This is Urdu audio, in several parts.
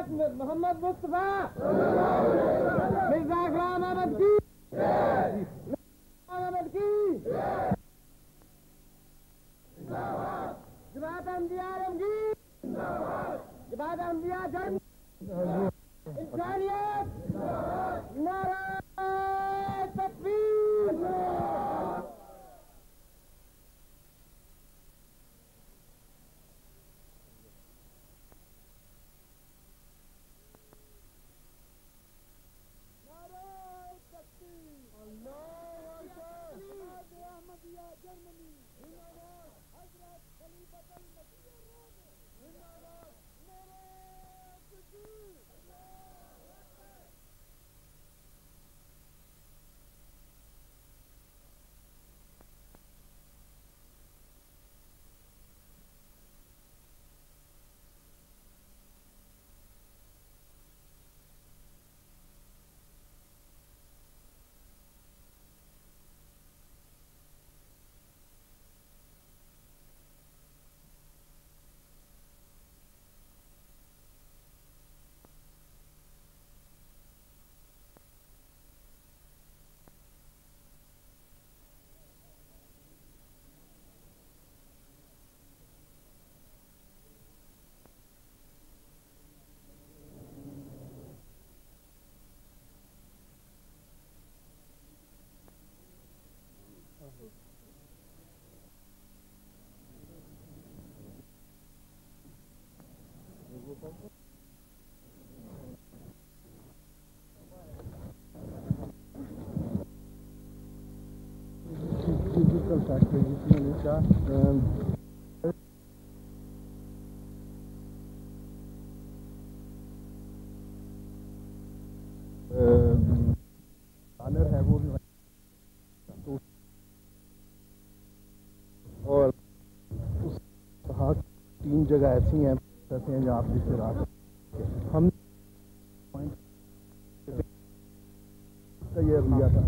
حضرت محمد مصطفیٰ مرزا غلام احمد کی احمد کی جماعت احمدیہ عالمگیر جماعت احمدیہ جنگ انسانیت نعرہ تکبیر آنر ہے وہ بھی اور تین جگہ ایسی ہیں جہاں آپ سے رات ہم یہ رویہ تھا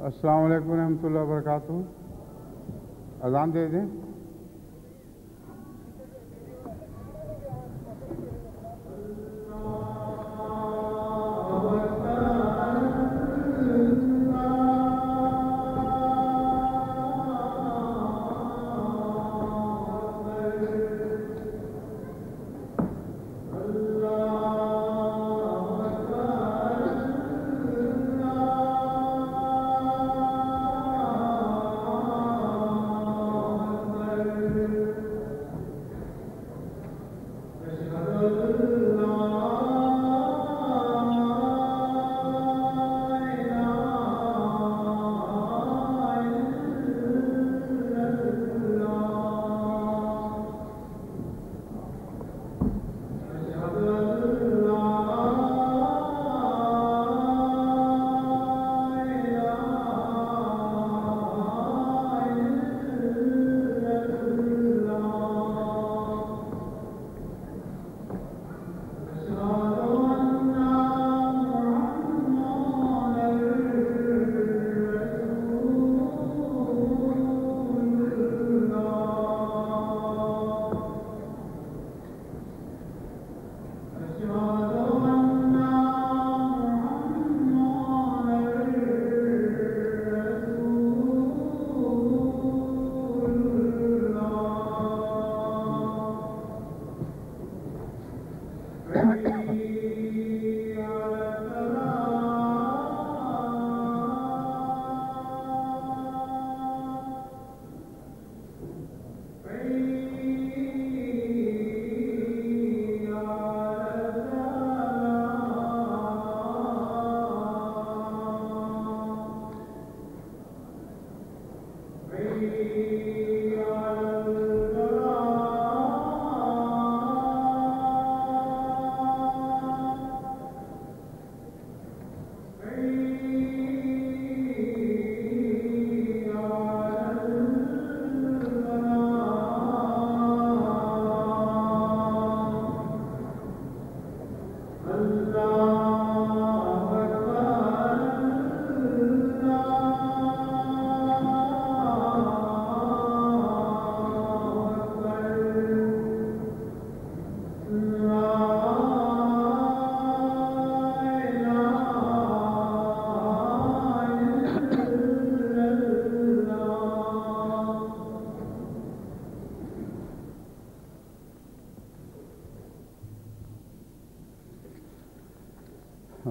السلام علیکم ورحمۃ اللہ وبرکاتہ. اذان دے دیں.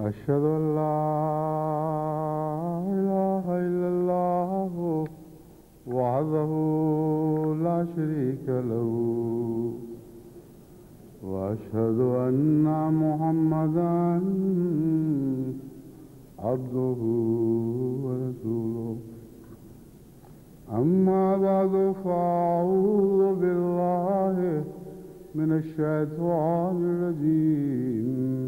أشهد أن لا إله إلا الله وحده لا شريك له وأشهد أن محمدا عبده ورسوله أما بعد فأعوذ بالله من الشيطان الرجيم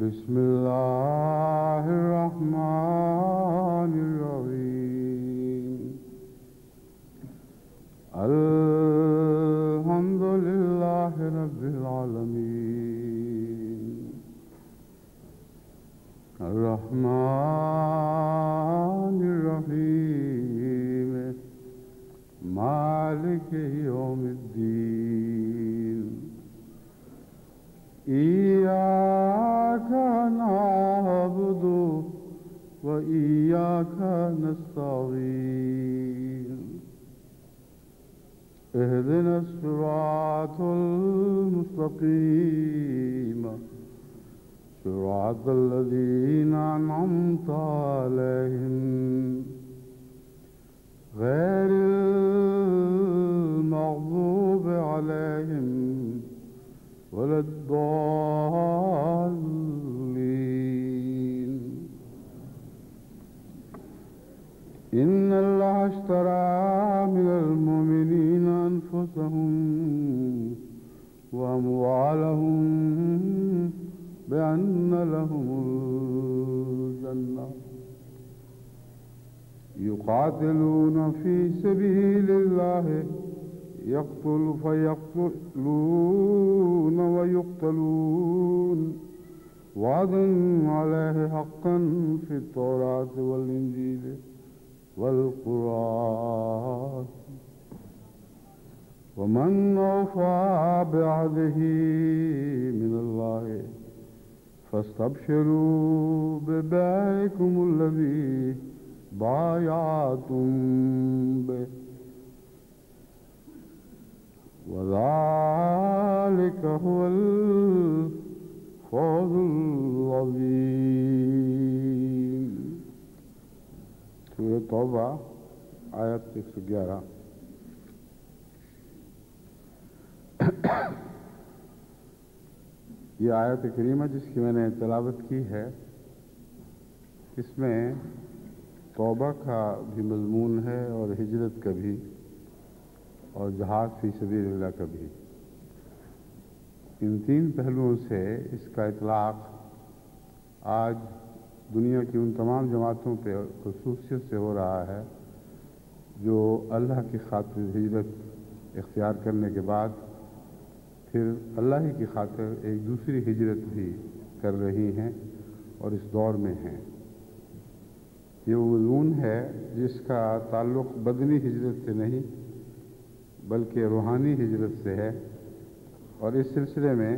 بسم الله الرحمن الرحيم الحمد لله رب العالمين الرحمن الرحيم مالك يوم الدين إياك نعبد وإياك نستعين اهدنا الصراط المستقيم صراط الذين أنعمت عليهم غير المغضوب عليهم ولا الضالين إن الله اشترى من المؤمنين أنفسهم وأموالهم بأن لهم الجنة يقاتلون في سبيل الله فيقتلون ويقتلون وعدا عليه حقا في التوراة والإنجيل والقرآن ومن أوفى بعهده من الله فاستبشروا ببيعكم الذي بايعتم به وذلك هو الفوز العظيم. سورہ توبہ آیت 111. یہ آیت کریمہ جس کی میں نے تلاوت کی ہے اس میں توبہ کا بھی مضمون ہے اور ہجرت کا بھی اور جہاد فی سبیل اللہ کا بھی. ان تین پہلوؤں سے اس کا اطلاق آج دنیا کی ان تمام جماعتوں پہ خصوصیت سے ہو رہا ہے جو اللہ کی خاطر ہجرت اختیار کرنے کے بعد پھر اللہ ہی کی خاطر ایک دوسری ہجرت بھی کر رہی ہیں اور اس دور میں ہیں. یہ وہ مضمون ہے جس کا تعلق بدنی ہجرت سے نہیں بلکہ روحانی ہجرت سے ہے، اور اس سلسلے میں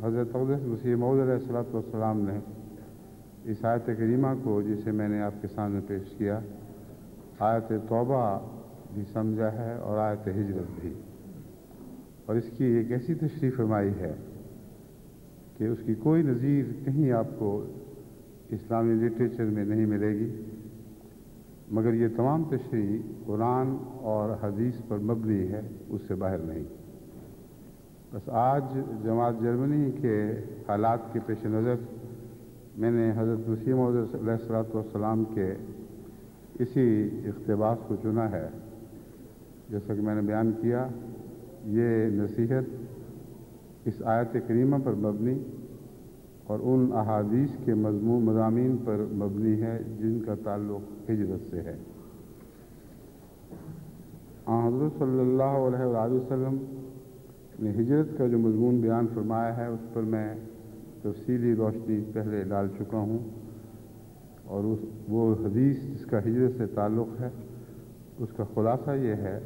حضرت اقدس مسیح موعود علیہ الصلوۃ والسلام نے اس آیت کریمہ کو جسے میں نے آپ کے سامنے پیش کیا آیت توبہ بھی سمجھا ہے اور آیت ہجرت بھی، اور اس کی ایک ایسی تشریح فرمائی ہے کہ اس کی کوئی نظیر کہیں آپ کو اسلامی لٹریچر میں نہیں ملے گی، مگر یہ تمام تشریح قرآن اور حدیث پر مبنی ہے، اس سے باہر نہیں. بس آج جماعت جرمنی کے حالات کے پیش نظر میں نے حضرت مسیح موعود علیہ الصلوۃ والسلام کے اسی اقتباس کو چنا ہے. جیسا کہ میں نے بیان کیا، یہ نصیحت اس آیت کریمہ پر مبنی اور ان احادیث کے مضامین پر مبنی ہے جن کا تعلق ہجرت سے ہے. حضرت صلی اللہ علیہ وآلہ وسلم نے ہجرت کا جو مضمون بیان فرمایا ہے اس پر میں تفصیلی روشنی پہلے ڈال چکا ہوں، اور وہ حدیث جس کا ہجرت سے تعلق ہے اس کا خلاصہ یہ ہے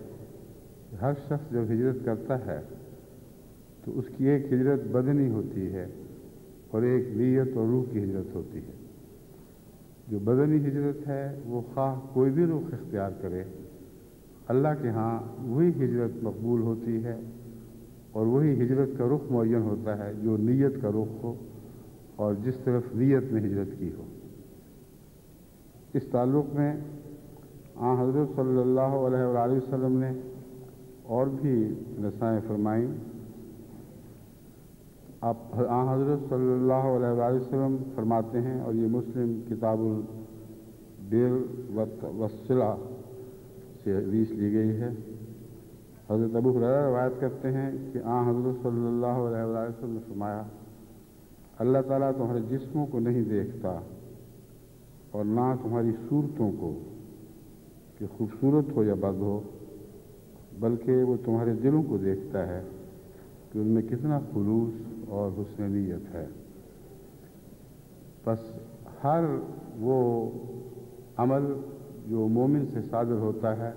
کہ ہر شخص جب ہجرت کرتا ہے تو اس کی ایک ہجرت بدنی ہوتی ہے اور ایک نیت اور روح کی ہجرت ہوتی ہے. جو بدنی ہجرت ہے وہ خواہ کوئی بھی رخ اختیار کرے، اللہ کے ہاں وہی ہجرت مقبول ہوتی ہے اور وہی ہجرت کا رخ معین ہوتا ہے جو نیت کا رخ ہو اور جس طرف نیت نے ہجرت کی ہو۔ اس تعلق میں آن حضرت صلی اللہ علیہ وآلہ وسلم نے اور بھی نصائح فرمائیں۔ آن حضرت صلی اللہ علیہ وآلہ وسلم فرماتے ہیں، اور یہ مسلم کتاب البر والصلہ سے حدیث لی گئی ہے، حضرت ابو ہریرہ روایت کرتے ہیں کہ آن حضرت صلی اللہ علیہ وآلہ وسلم نے فرمایا، اللہ تعالیٰ تمہارے جسموں کو نہیں دیکھتا اور نہ تمہاری صورتوں کو کہ خوبصورت ہو یا بد ہو، بلکہ وہ تمہارے دلوں کو دیکھتا ہے کہ ان میں کتنا خلوص اور حسن نیت ہے۔ بس ہر وہ عمل جو مومن سے صادر ہوتا ہے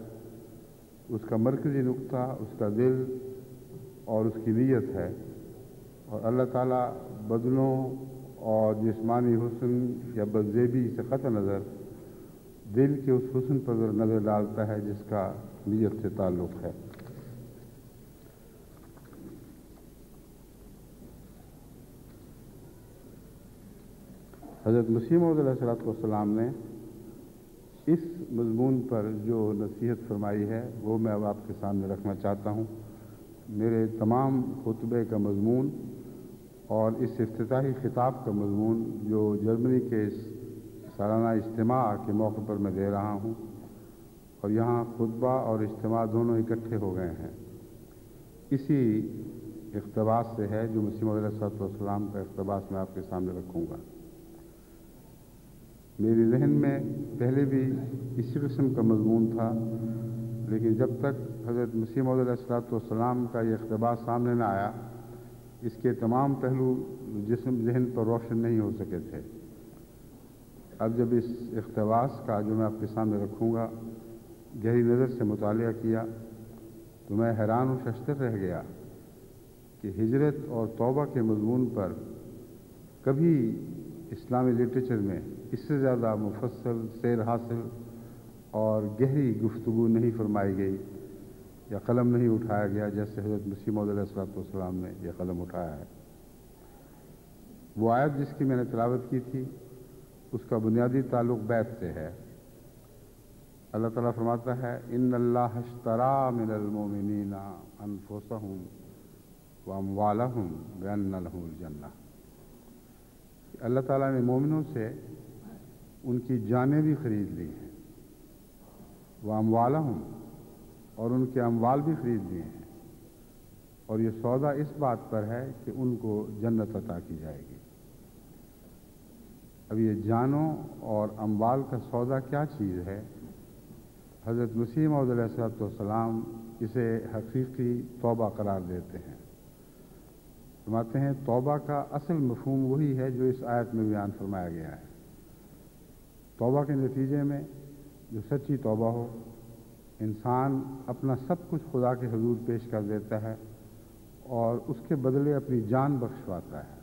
اس کا مرکزی نقطہ اس کا دل اور اس کی نیت ہے، اور اللہ تعالیٰ بدلوں اور جسمانی حسن یا بدزیبی سے قطع نظر دل کے اس حسن پر نظر ڈالتا ہے جس کا نیت سے تعلق ہے۔ حضرت مسیح موعود علیہ السلام نے اس مضمون پر جو نصیحت فرمائی ہے وہ میں اب آپ کے سامنے رکھنا چاہتا ہوں۔ میرے تمام خطبے کا مضمون اور اس افتتاحی خطاب کا مضمون جو جرمنی کے اس سالانہ اجتماع کے موقع پر میں دے رہا ہوں، اور یہاں خطبہ اور اجتماع دونوں اکٹھے ہو گئے ہیں، اسی اقتباس سے ہے جو مسیح موعود علیہ السلام کا اقتباس میں آپ کے سامنے رکھوں گا۔ میری ذہن میں پہلے بھی اسی قسم کا مضمون تھا، لیکن جب تک حضرت مسیح موعود علیہ السلام کا یہ اقتباس سامنے نہ آیا اس کے تمام پہلو جسم ذہن پر روشن نہیں ہو سکے تھے۔ اب جب اس اقتباس کا جو میں آپ کے سامنے رکھوں گا گہری نظر سے مطالعہ کیا تو میں حیران و ششدر رہ گیا کہ ہجرت اور توبہ کے مضمون پر کبھی اسلامی لٹریچر میں اس سے زیادہ مفصل سیر حاصل اور گہری گفتگو نہیں فرمائی گئی یا قلم نہیں اٹھایا گیا جیسے حضرت مسیح موعود علیہ السلام نے یہ قلم اٹھایا ہے۔ وہ آیت جس کی میں نے تلاوت کی تھی اس کا بنیادی تعلق بیعت سے ہے۔ اللہ تعالیٰ فرماتا ہے، ان اللہ اشتری من المؤمنین انفسهم واموالهم بان لهم الجنہ۔ اللہ تعالیٰ نے مومنوں سے ان کی جانیں بھی خرید لی ہیں، واموالهم اور ان کے اموال بھی خرید لیے ہیں، اور یہ سودا اس بات پر ہے کہ ان کو جنت عطا کی جائے گی۔ اب یہ جانوں اور اموال کا سودا کیا چیز ہے؟ حضرت مسیح موعود علیہ السلام اسے حقیقی توبہ قرار دیتے ہیں۔ فرماتے ہیں توبہ کا اصل مفہوم وہی ہے جو اس آیت میں بیان فرمایا گیا ہے۔ توبہ کے نتیجے میں جو سچی توبہ ہو، انسان اپنا سب کچھ خدا کے حضور پیش کر دیتا ہے اور اس کے بدلے اپنی جان بخشواتا ہے۔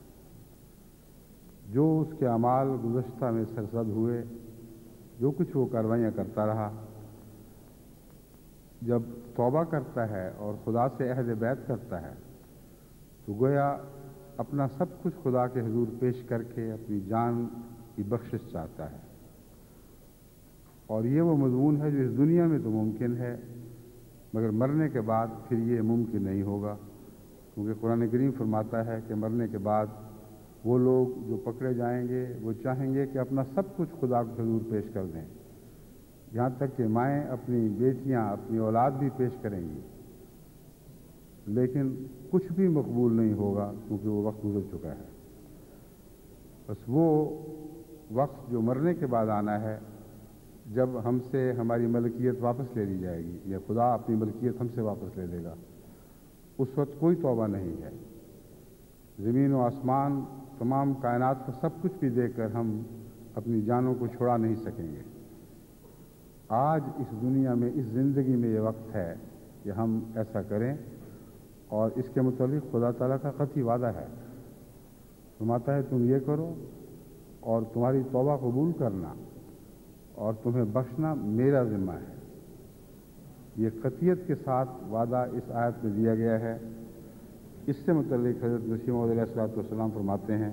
جو اس کے اعمال گزشتہ میں سرزد ہوئے، جو کچھ وہ کاروائیاں کرتا رہا، جب توبہ کرتا ہے اور خدا سے عہد بیعت کرتا ہے تو گویا اپنا سب کچھ خدا کے حضور پیش کر کے اپنی جان کی بخشش چاہتا ہے۔ اور یہ وہ مضمون ہے جو اس دنیا میں تو ممکن ہے مگر مرنے کے بعد پھر یہ ممکن نہیں ہوگا، کیونکہ قرآن کریم فرماتا ہے کہ مرنے کے بعد وہ لوگ جو پکڑے جائیں گے وہ چاہیں گے کہ اپنا سب کچھ خدا کے حضور پیش کر دیں، یہاں تک کہ مائیں اپنی بیٹیاں اپنی اولاد بھی پیش کریں گی، لیکن کچھ بھی مقبول نہیں ہوگا کیونکہ وہ وقت گزر چکا ہے۔ بس وہ وقت جو مرنے کے بعد آنا ہے، جب ہم سے ہماری ملکیت واپس لے لی جائے گی یا خدا اپنی ملکیت ہم سے واپس لے لے گا، اس وقت کوئی توبہ نہیں ہے۔ زمین و آسمان تمام کائنات کا سب کچھ بھی دے کر ہم اپنی جانوں کو چھڑا نہیں سکیں گے۔ آج اس دنیا میں اس زندگی میں یہ وقت ہے کہ ہم ایسا کریں، اور اس کے متعلق خدا تعالیٰ کا قطعی وعدہ ہے۔ فرماتا ہے تم یہ کرو اور تمہاری توبہ قبول کرنا اور تمہیں بخشنا میرا ذمہ ہے۔ یہ قطعیت کے ساتھ وعدہ اس آیت میں دیا گیا ہے۔ اس سے متعلق حضرت مسیح موعود علیہ السلام فرماتے ہیں،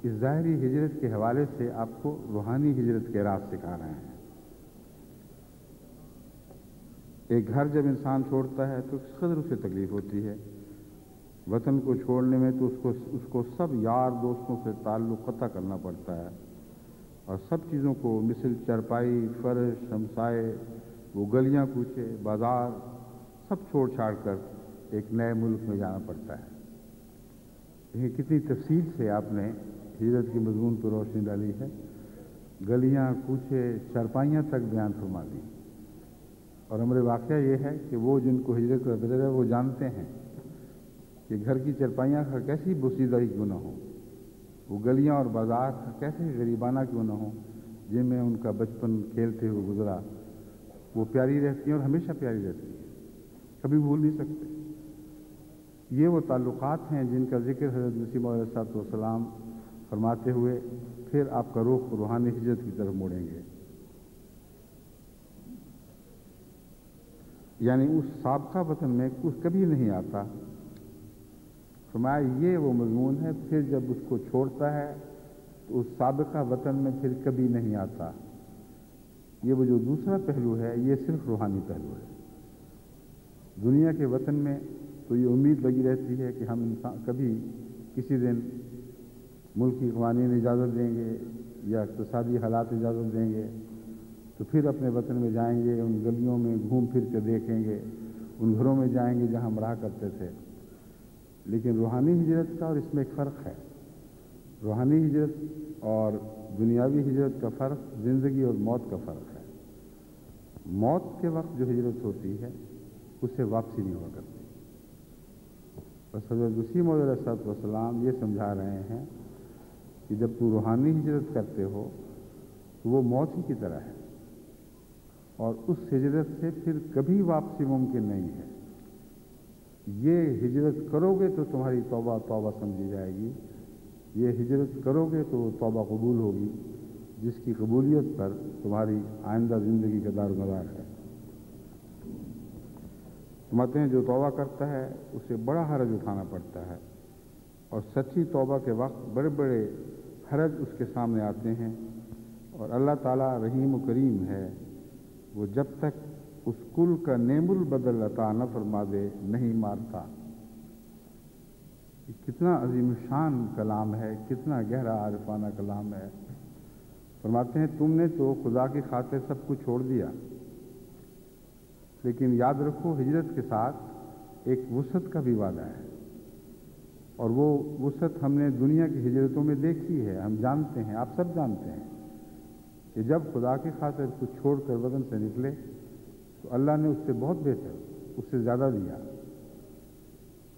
اس ظاہری ہجرت کے حوالے سے آپ کو روحانی ہجرت کے راز سکھا رہے ہیں۔ ایک گھر جب انسان چھوڑتا ہے تو کس قدر اسے تکلیف ہوتی ہے، وطن کو چھوڑنے میں تو اس کو سب یار دوستوں سے تعلق قطع کرنا پڑتا ہے، اور سب چیزوں کو مثل چرپائی، فرش، ہمسائے، وہ گلیاں کوچے، بازار سب چھوڑ چھاڑ کر ایک نئے ملک میں جانا پڑتا ہے۔ یہ کتنی تفصیل سے آپ نے ہجرت کے مضمون پر روشنی ڈالی ہے، گلیاں کوچے چرپائیاں تک بیان فرما دی۔ اور ہمارے واقعہ یہ ہے کہ وہ جن کو ہجرت کا درجہ ہے وہ جانتے ہیں کہ گھر کی چرپائیاں کا کیسی بوسیدہ ہی کیوں نہ ہو، وہ گلیاں اور بازار کا کیسے غریبانہ کیوں نہ ہو، جن میں ان کا بچپن کھیلتے ہوئے گزرا، وہ پیاری رہتی ہیں اور ہمیشہ پیاری رہتی ہیں، کبھی بھول نہیں سکتے۔ یہ وہ تعلقات ہیں جن کا ذکر حضرت مسیح موعود علیہ الصلوۃ والسلام فرماتے ہوئے پھر آپ کا رخ روحانی ہجرت کی طرف موڑیں گے، یعنی اس سابقہ وطن میں کچھ کبھی نہیں آتا۔ فرمایا یہ وہ مضمون ہے، پھر جب اس کو چھوڑتا ہے تو اس سابقہ وطن میں پھر کبھی نہیں آتا۔ یہ وہ جو دوسرا پہلو ہے یہ صرف روحانی پہلو ہے۔ دنیا کے وطن میں تو یہ امید لگی رہتی ہے کہ ہم انسان کبھی کسی دن ملکی قوانین اجازت دیں گے یا اقتصادی حالات اجازت دیں گے تو پھر اپنے وطن میں جائیں گے، ان گلیوں میں گھوم پھر کے دیکھیں گے، ان گھروں میں جائیں گے جہاں ہم رہا کرتے تھے۔ لیکن روحانی ہجرت کا اور اس میں ایک فرق ہے۔ روحانی ہجرت اور دنیاوی ہجرت کا فرق زندگی اور موت کا فرق ہے۔ موت کے وقت جو ہجرت ہوتی ہے اس سے واپسی نہیں ہوا کرتی۔ بس حضرت مسیح موعود علیہ الصلوۃ والسلام یہ سمجھا رہے ہیں کہ جب تو روحانی ہجرت کرتے ہو تو وہ موت ہی کی طرح ہے، اور اس ہجرت سے پھر کبھی واپسی ممکن نہیں ہے۔ یہ ہجرت کرو گے تو تمہاری توبہ توبہ سمجھی جائے گی، یہ ہجرت کرو گے تو توبہ قبول ہوگی، جس کی قبولیت پر تمہاری آئندہ زندگی کا دار و مدار ہے۔ فرماتے ہیں جو توبہ کرتا ہے اسے بڑا حرج اٹھانا پڑتا ہے، اور سچی توبہ کے وقت بڑے بڑے حرج اس کے سامنے آتے ہیں، اور اللہ تعالیٰ رحیم و کریم ہے، وہ جب تک اس کل کا نعم البدل عطا نہ فرما دے نہیں مارتا۔ کتنا عظیم شان کلام ہے، کتنا گہرا عارفانہ کلام ہے۔ فرماتے ہیں تم نے تو خدا کی خاطر سب کچھ چھوڑ دیا، لیکن یاد رکھو ہجرت کے ساتھ ایک وسعت کا بھی وعدہ ہے، اور وہ وسعت ہم نے دنیا کی ہجرتوں میں دیکھی ہے، ہم جانتے ہیں، آپ سب جانتے ہیں کہ جب خدا کی خاطر کچھ چھوڑ کر وطن سے نکلے تو اللہ نے اس سے بہت بہتر، اس سے زیادہ دیا۔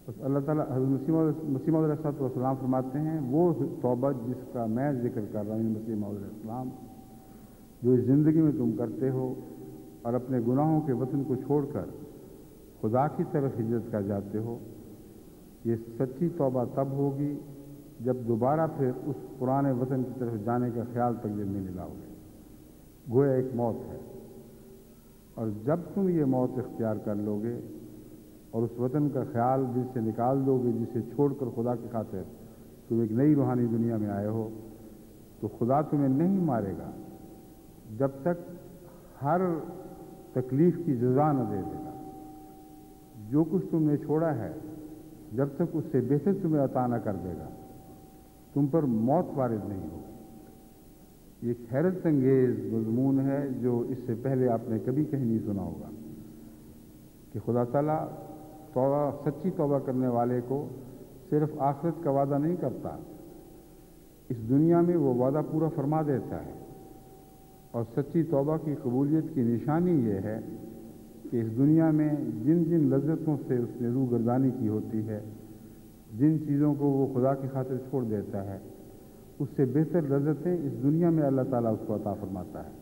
بس اللہ تعالیٰ حضرت مسیح موعود علیہ الصلوۃ والسلام فرماتے ہیں وہ توبہ جس کا میں ذکر کر رہا ہوں، مسیح موعود علیہ السلام، جو اس زندگی میں تم کرتے ہو اور اپنے گناہوں کے وطن کو چھوڑ کر خدا کی طرف ہجرت کر جاتے ہو، یہ سچی توبہ تب ہوگی جب دوبارہ پھر اس پرانے وطن کی طرف جانے کا خیال تک دل میں نہیں لاؤ گے۔ گویا ایک موت ہے، اور جب تم یہ موت اختیار کر لو گے اور اس وطن کا خیال دل سے نکال دو گے جسے چھوڑ کر خدا کی خاطر تم ایک نئی روحانی دنیا میں آئے ہو، تو خدا تمہیں نہیں مارے گا جب تک ہر تکلیف کی جزا نہ دے دے گا۔ جو کچھ تم نے چھوڑا ہے جب تک اس سے بہتر تمہیں عطا نہ کر دے گا، تم پر موت وارد نہیں ہوگی۔ یہ ایک حیرت انگیز مضمون ہے جو اس سے پہلے آپ نے کبھی کہیں نہیں سنا ہوگا، کہ خدا تعالیٰ توبہ، سچی توبہ کرنے والے کو صرف آخرت کا وعدہ نہیں کرتا، اس دنیا میں وہ وعدہ پورا فرما دیتا ہے۔ اور سچی توبہ کی قبولیت کی نشانی یہ ہے کہ اس دنیا میں جن جن لذتوں سے اس نے روح گردانی کی ہوتی ہے، جن چیزوں کو وہ خدا کی خاطر چھوڑ دیتا ہے، اس سے بہتر لذتیں اس دنیا میں اللہ تعالیٰ اس کو عطا فرماتا ہے،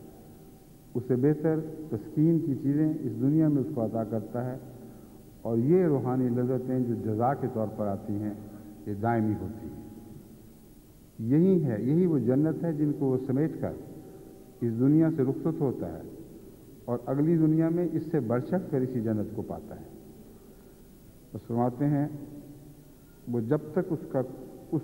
اس سے بہتر تسکین کی چیزیں اس دنیا میں اس کو عطا کرتا ہے، اور یہ روحانی لذتیں جو جزا کے طور پر آتی ہیں یہ دائمی ہوتی ہیں۔ یہی وہ جنت ہے جن کو وہ سمیٹ کر اس دنیا سے رخصت ہوتا ہے، اور اگلی دنیا میں اس سے بڑھ چڑھ کر اسی جنت کو پاتا ہے۔ بس فرماتے ہیں وہ جب تک اس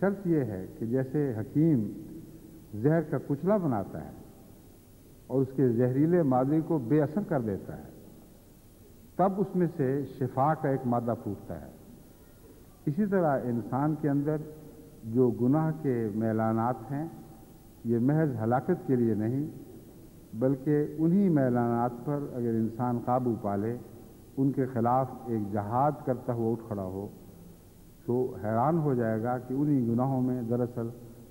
شرط یہ ہے کہ جیسے حکیم زہر کا کچلا بناتا ہے اور اس کے زہریلے مادے کو بے اثر کر دیتا ہے، تب اس میں سے شفا کا ایک مادہ پھوٹتا ہے۔ اسی طرح انسان کے اندر جو گناہ کے میلانات ہیں، یہ محض ہلاکت کے لیے نہیں، بلکہ انہی میلانات پر اگر انسان قابو پالے، ان کے خلاف ایک جہاد کرتا ہوا اٹھ کھڑا ہو، تو حیران ہو جائے گا کہ انہی گناہوں میں دراصل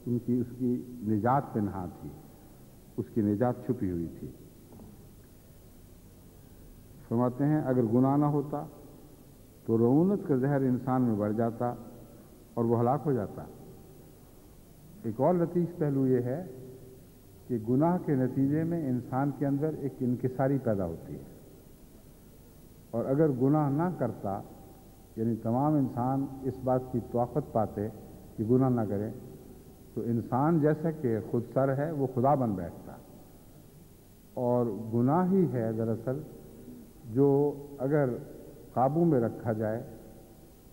اس کی نجات پنہاں تھی، اس کی نجات چھپی ہوئی تھی۔ فرماتے ہیں اگر گناہ نہ ہوتا تو رعونت کا زہر انسان میں بڑھ جاتا اور وہ ہلاک ہو جاتا۔ ایک اور لطیف پہلو یہ ہے کہ گناہ کے نتیجے میں انسان کے اندر ایک انکساری پیدا ہوتی ہے، اور اگر گناہ نہ کرتا، یعنی تمام انسان اس بات کی طاقت پاتے کہ گناہ نہ کرے، تو انسان جیسا کہ خود سر ہے وہ خدا بن بیٹھتا۔ اور گناہ ہی ہے دراصل جو اگر قابو میں رکھا جائے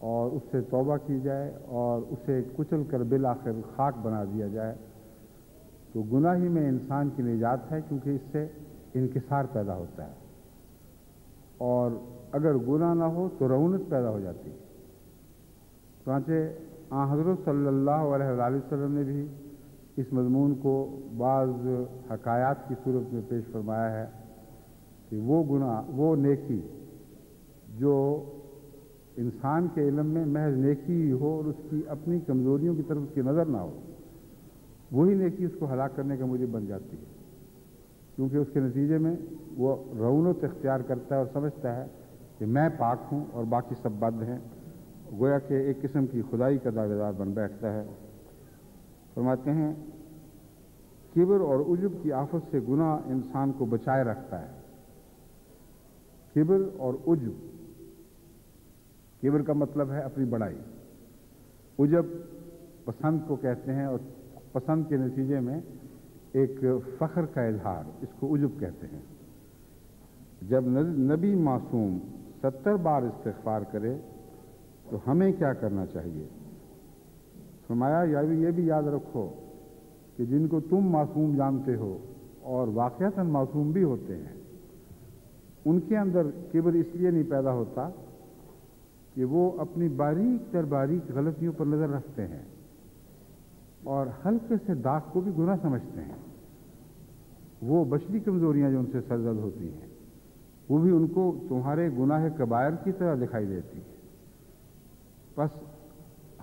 اور اس سے توبہ کی جائے اور اسے کچل کر بالآخر خاک بنا دیا جائے، تو گناہ ہی میں انسان کی نجات ہے، کیونکہ اس سے انکسار پیدا ہوتا ہے۔ اور اگر گناہ نہ ہو تو رعونت پیدا ہو جاتی ہے۔ چنانچہ حضرت صلی اللہ علیہ وآلہ وسلم نے بھی اس مضمون کو بعض حکایات کی صورت میں پیش فرمایا ہے کہ وہ گناہ، وہ نیکی جو انسان کے علم میں محض نیکی ہی ہو اور اس کی اپنی کمزوریوں کی طرف اس کی نظر نہ ہو، وہی نیکی اس کو ہلاک کرنے کا موجب بن جاتی ہے، کیونکہ اس کے نتیجے میں وہ رعونت اختیار کرتا ہے اور سمجھتا ہے کہ میں پاک ہوں اور باقی سب بد ہیں، گویا کہ ایک قسم کی خدائی کا دعوے دار بن بیٹھتا ہے۔ فرماتے ہیں کبر اور عجب کی آفت سے گناہ انسان کو بچائے رکھتا ہے۔ کبر اور عجب، کبر کا مطلب ہے اپنی بڑائی، عجب پسند کو کہتے ہیں، اور پسند کے نتیجے میں ایک فخر کا اظہار، اس کو عجب کہتے ہیں۔ جب نبی معصوم 70 بار استغفار کرے تو ہمیں کیا کرنا چاہیے؟ فرمایا یہ بھی یاد رکھو کہ جن کو تم معصوم جانتے ہو اور واقعتاً معصوم بھی ہوتے ہیں، ان کے اندر کبر اس لیے نہیں پیدا ہوتا کہ وہ اپنی باریک تر باریک غلطیوں پر نظر رکھتے ہیں اور ہلکے سے داغ کو بھی گناہ سمجھتے ہیں۔ وہ بشری کمزوریاں جو ان سے سرزد ہوتی ہیں، وہ بھی ان کو تمہارے گناہ کبائر کی طرح دکھائی دیتی ہے۔ بس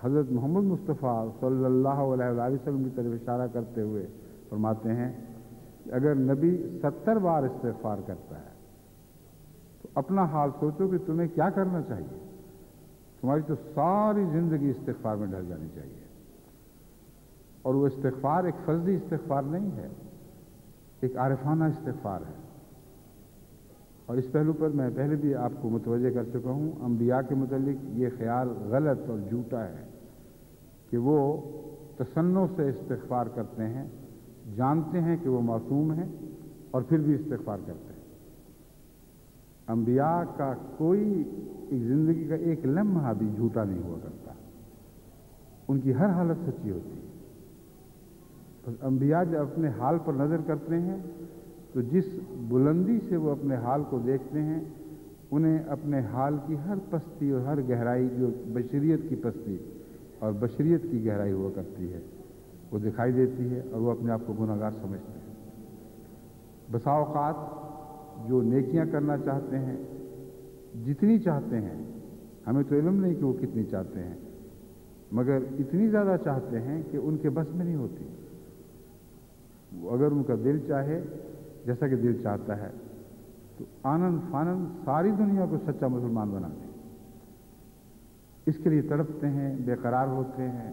حضرت محمد مصطفیٰ صلی اللہ علیہ وآلہ وسلم کی طرف اشارہ کرتے ہوئے فرماتے ہیں کہ اگر نبی 70 بار استغفار کرتا ہے تو اپنا حال سوچو کہ تمہیں کیا کرنا چاہیے۔ تمہاری تو ساری زندگی استغفار میں ڈھل جانی چاہیے، اور وہ استغفار ایک فرضی استغفار نہیں ہے، ایک عارفانہ استغفار ہے۔ اور اس پہلو پر میں پہلے بھی آپ کو متوجہ کر چکا ہوں، انبیاء کے متعلق یہ خیال غلط اور جھوٹا ہے کہ وہ تصنع سے استغفار کرتے ہیں، جانتے ہیں کہ وہ معصوم ہیں اور پھر بھی استغفار کرتے ہیں۔ انبیاء کا کوئی ایک زندگی کا ایک لمحہ بھی جھوٹا نہیں ہوا کرتا، ان کی ہر حالت سچی ہوتی ہے۔ بس انبیاء جب اپنے حال پر نظر کرتے ہیں تو جس بلندی سے وہ اپنے حال کو دیکھتے ہیں، انہیں اپنے حال کی ہر پستی اور ہر گہرائی، جو بشریت کی پستی اور بشریت کی گہرائی ہوا کرتی ہے، وہ دکھائی دیتی ہے، اور وہ اپنے آپ کو گناہ گار سمجھتے ہیں۔ بسا اوقات جو نیکیاں کرنا چاہتے ہیں، جتنی چاہتے ہیں، ہمیں تو علم نہیں کہ وہ کتنی چاہتے ہیں، مگر اتنی زیادہ چاہتے ہیں کہ ان کے بس میں نہیں ہوتی۔ اگر ان کا دل چاہے جیسا کہ دل چاہتا ہے تو آنن فانن ساری دنیا کو سچا مسلمان بنا دیں۔ اس کے لیے تڑپتے ہیں، بے قرار ہوتے ہیں،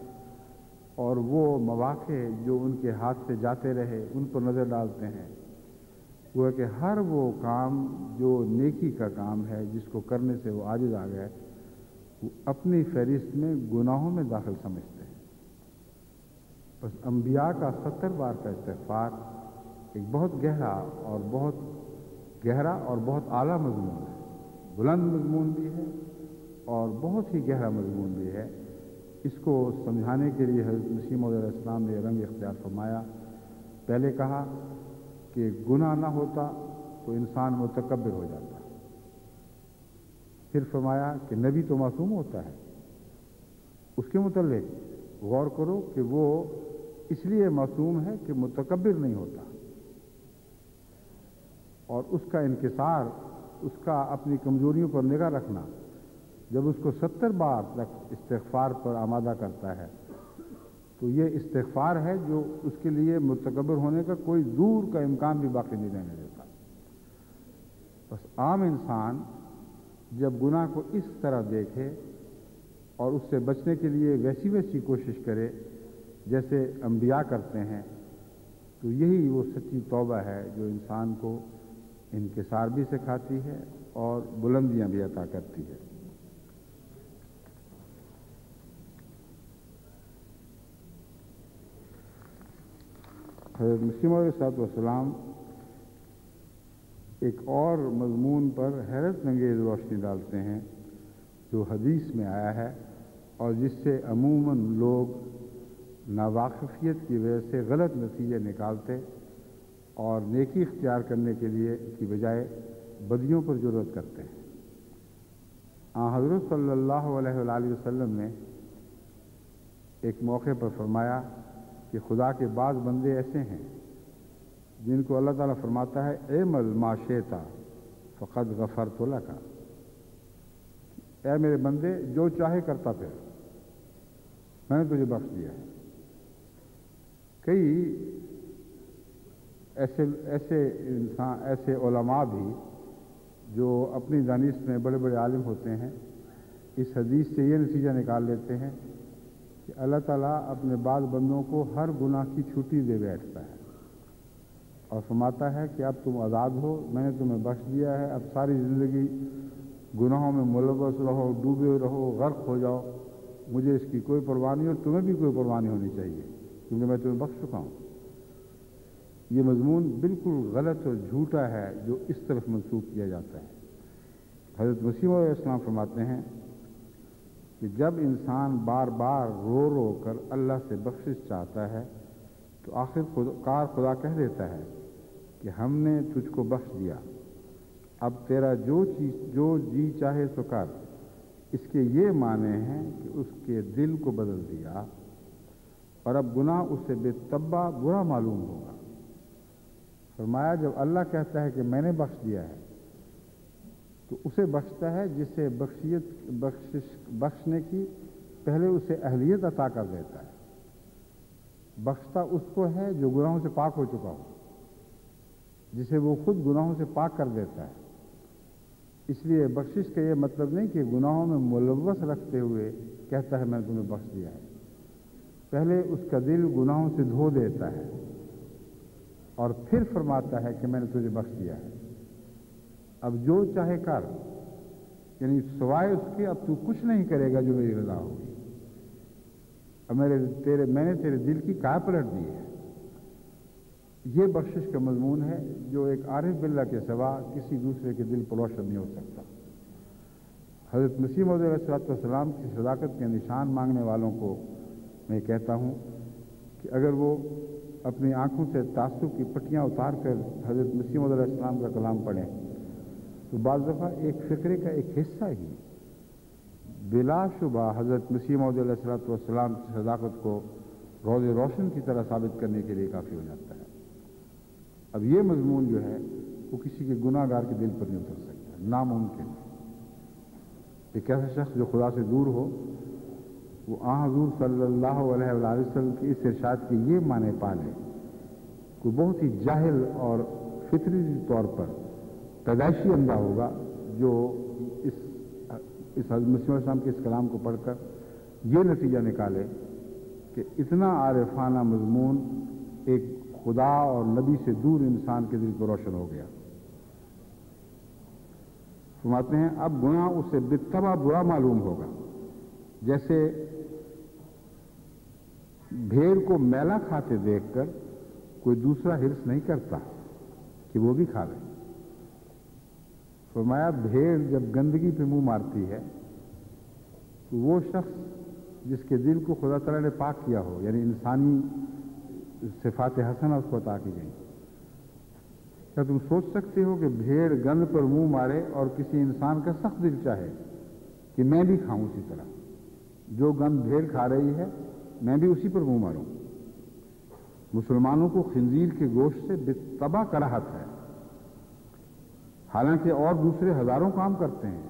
اور وہ مواقع جو ان کے ہاتھ سے جاتے رہے ان پر نظر ڈالتے ہیں۔ وہ ہے کہ ہر وہ کام جو نیکی کا کام ہے، جس کو کرنے سے وہ عاجز آ گئے، وہ اپنی فہرست میں گناہوں میں داخل سمجھتے ہیں۔ بس انبیاء کا 70 بار کا استغفار ایک بہت گہرا اور بہت اعلیٰ مضمون ہے، بلند مضمون بھی ہے اور بہت ہی گہرا مضمون بھی ہے، اس کو سمجھانے کے لیے حضرت مسیح موعود علیہ السلام نے رنگ اختیار فرمایا۔ پہلے کہا کہ گناہ نہ ہوتا تو انسان متکبر ہو جاتا، پھر فرمایا کہ نبی تو معصوم ہوتا ہے، اس کے متعلق غور کرو کہ وہ اس لیے معصوم ہے کہ متکبر نہیں ہوتا، اور اس کا انکسار، اس کا اپنی کمزوریوں پر نگاہ رکھنا، جب اس کو 70 بار تک استغفار پر آمادہ کرتا ہے تو یہ استغفار ہے جو اس کے لیے متکبر ہونے کا کوئی دور کا امکان بھی باقی نہیں رہنے دیتا۔ بس عام انسان جب گناہ کو اس طرح دیکھے اور اس سے بچنے کے لیے ویسی کوشش کرے جیسے انبیاء کرتے ہیں، تو یہی وہ سچی توبہ ہے جو انسان کو انکسار بھی سکھاتی ہے اور بلندیاں بھی عطا کرتی ہے۔ حضرت مسیح موعود علیہ السلام ایک اور مضمون پر حیرت انگیز روشنی ڈالتے ہیں جو حدیث میں آیا ہے اور جس سے عموماً لوگ ناواقفیت کی وجہ سے غلط نتیجے نکالتے اور نیکی اختیار کرنے کے لیے کی بجائے بدیوں پر جرأت کرتے ہیں۔ حضرت صلی اللہ علیہ وآلہ وسلم نے ایک موقع پر فرمایا کہ خدا کے بعض بندے ایسے ہیں جن کو اللہ تعالیٰ فرماتا ہے اعمل ما شئت فقد غفرت لک، اے میرے بندے جو چاہے کرتا پھر، میں نے تجھے بخش دیا ہے۔ کئی ایسے علماء بھی جو اپنی دانش میں بڑے بڑے عالم ہوتے ہیں، اس حدیث سے یہ نتیجہ نکال لیتے ہیں کہ اللہ تعالیٰ اپنے بعض بندوں کو ہر گناہ کی چھٹی دے بیٹھتا ہے اور فرماتا ہے کہ اب تم آزاد ہو، میں نے تمہیں بخش دیا ہے، اب ساری زندگی گناہوں میں ملوث رہو، ڈوبے رہو، غرق ہو جاؤ، مجھے اس کی کوئی پرواہ نہیں اور تمہیں بھی کوئی پرواہ نہیں ہونی چاہیے کیونکہ میں تمہیں بخش چکا ہوں۔ یہ مضمون بالکل غلط اور جھوٹا ہے جو اس طرف منسوخ کیا جاتا ہے۔ حضرت مسیح علیہ السلام فرماتے ہیں کہ جب انسان بار بار رو رو کر اللہ سے بخشش چاہتا ہے تو آخر خدا کہہ دیتا ہے کہ ہم نے تجھ کو بخش دیا، اب تیرا جو جی چاہے سو کر۔ اس کے یہ معنی ہیں کہ اس کے دل کو بدل دیا اور اب گناہ اسے بے تبع برا معلوم ہوگا۔ فرمایا جب اللہ کہتا ہے کہ میں نے بخش دیا ہے تو اسے بخشتا ہے جسے بخشنے کی پہلے اسے اہلیت عطا کر دیتا ہے۔ بخشتا اس کو ہے جو گناہوں سے پاک ہو چکا ہو، جسے وہ خود گناہوں سے پاک کر دیتا ہے۔ اس لیے بخشش کا یہ مطلب نہیں کہ گناہوں میں ملوث رکھتے ہوئے کہتا ہے میں نے تمہیں بخش دیا ہے، پہلے اس کا دل گناہوں سے دھو دیتا ہے اور پھر فرماتا ہے کہ میں نے تجھے بخش دیا ہے، اب جو چاہے کر، یعنی سوائے اس کے اب تو کچھ نہیں کرے گا جو میری رضا ہوگی۔ اب میں نے تیرے دل کی کائے پلٹ دی ہے۔ یہ بخشش کا مضمون ہے جو ایک عارف باللہ کے سوا کسی دوسرے کے دل پر روشن نہیں ہو سکتا۔ حضرت مسیح موعود علیہ السلام کی صداقت کے نشان مانگنے والوں کو میں کہتا ہوں کہ اگر وہ اپنی آنکھوں سے تعصب کی پٹیاں اتار کر حضرت مسیح موعود علیہ السلام کا کلام پڑھیں تو بعض دفعہ ایک فقرے کا ایک حصہ ہی بلا شبہ حضرت مسیح موعود علیہ السلام کی صداقت کو روز روشن کی طرح ثابت کرنے کے لیے کافی ہو جاتا ہے۔ اب یہ مضمون جو ہے وہ کسی کے گناہ گار کے دل پر نہیں اتر سکتا، ناممکن۔ ایک ایسا شخص جو خدا سے دور ہو وہ حضور صلی اللہ علیہ وآلہ وسلم کی اس ارشاد کے یہ معنی پا لے، کوئی بہت ہی جاہل اور فطری طور پر پیدائشی اندھا ہوگا جو اس حضرت مسیح علیہ السلام کے اس کلام کو پڑھ کر یہ نتیجہ نکالے کہ اتنا عارفانہ مضمون ایک خدا اور نبی سے دور انسان کے دل کو روشن ہو گیا۔ فرماتے ہیں اب گناہ اسے بالطبع برا معلوم ہوگا، جیسے بھیڑ کو میلا کھاتے دیکھ کر کوئی دوسرا حرص نہیں کرتا کہ وہ بھی کھا لے۔ فرمایا بھیڑ جب گندگی پہ منہ مارتی ہے تو وہ شخص جس کے دل کو خدا تعالیٰ نے پاک کیا ہو، یعنی انسانی صفات حسنہ اس کو عطا کی گئی. کیا تم سوچ سکتے ہو کہ بھیڑ گند پر منہ مارے اور کسی انسان کا سخت دل چاہے کہ میں بھی کھاؤں اسی طرح؟ جو گند بھیڑ کھا رہی ہے میں بھی اسی پر منہ ماروں. مسلمانوں کو خنزیر کے گوشت سے بتبا کراہت ہے، حالانکہ اور دوسرے ہزاروں کام کرتے ہیں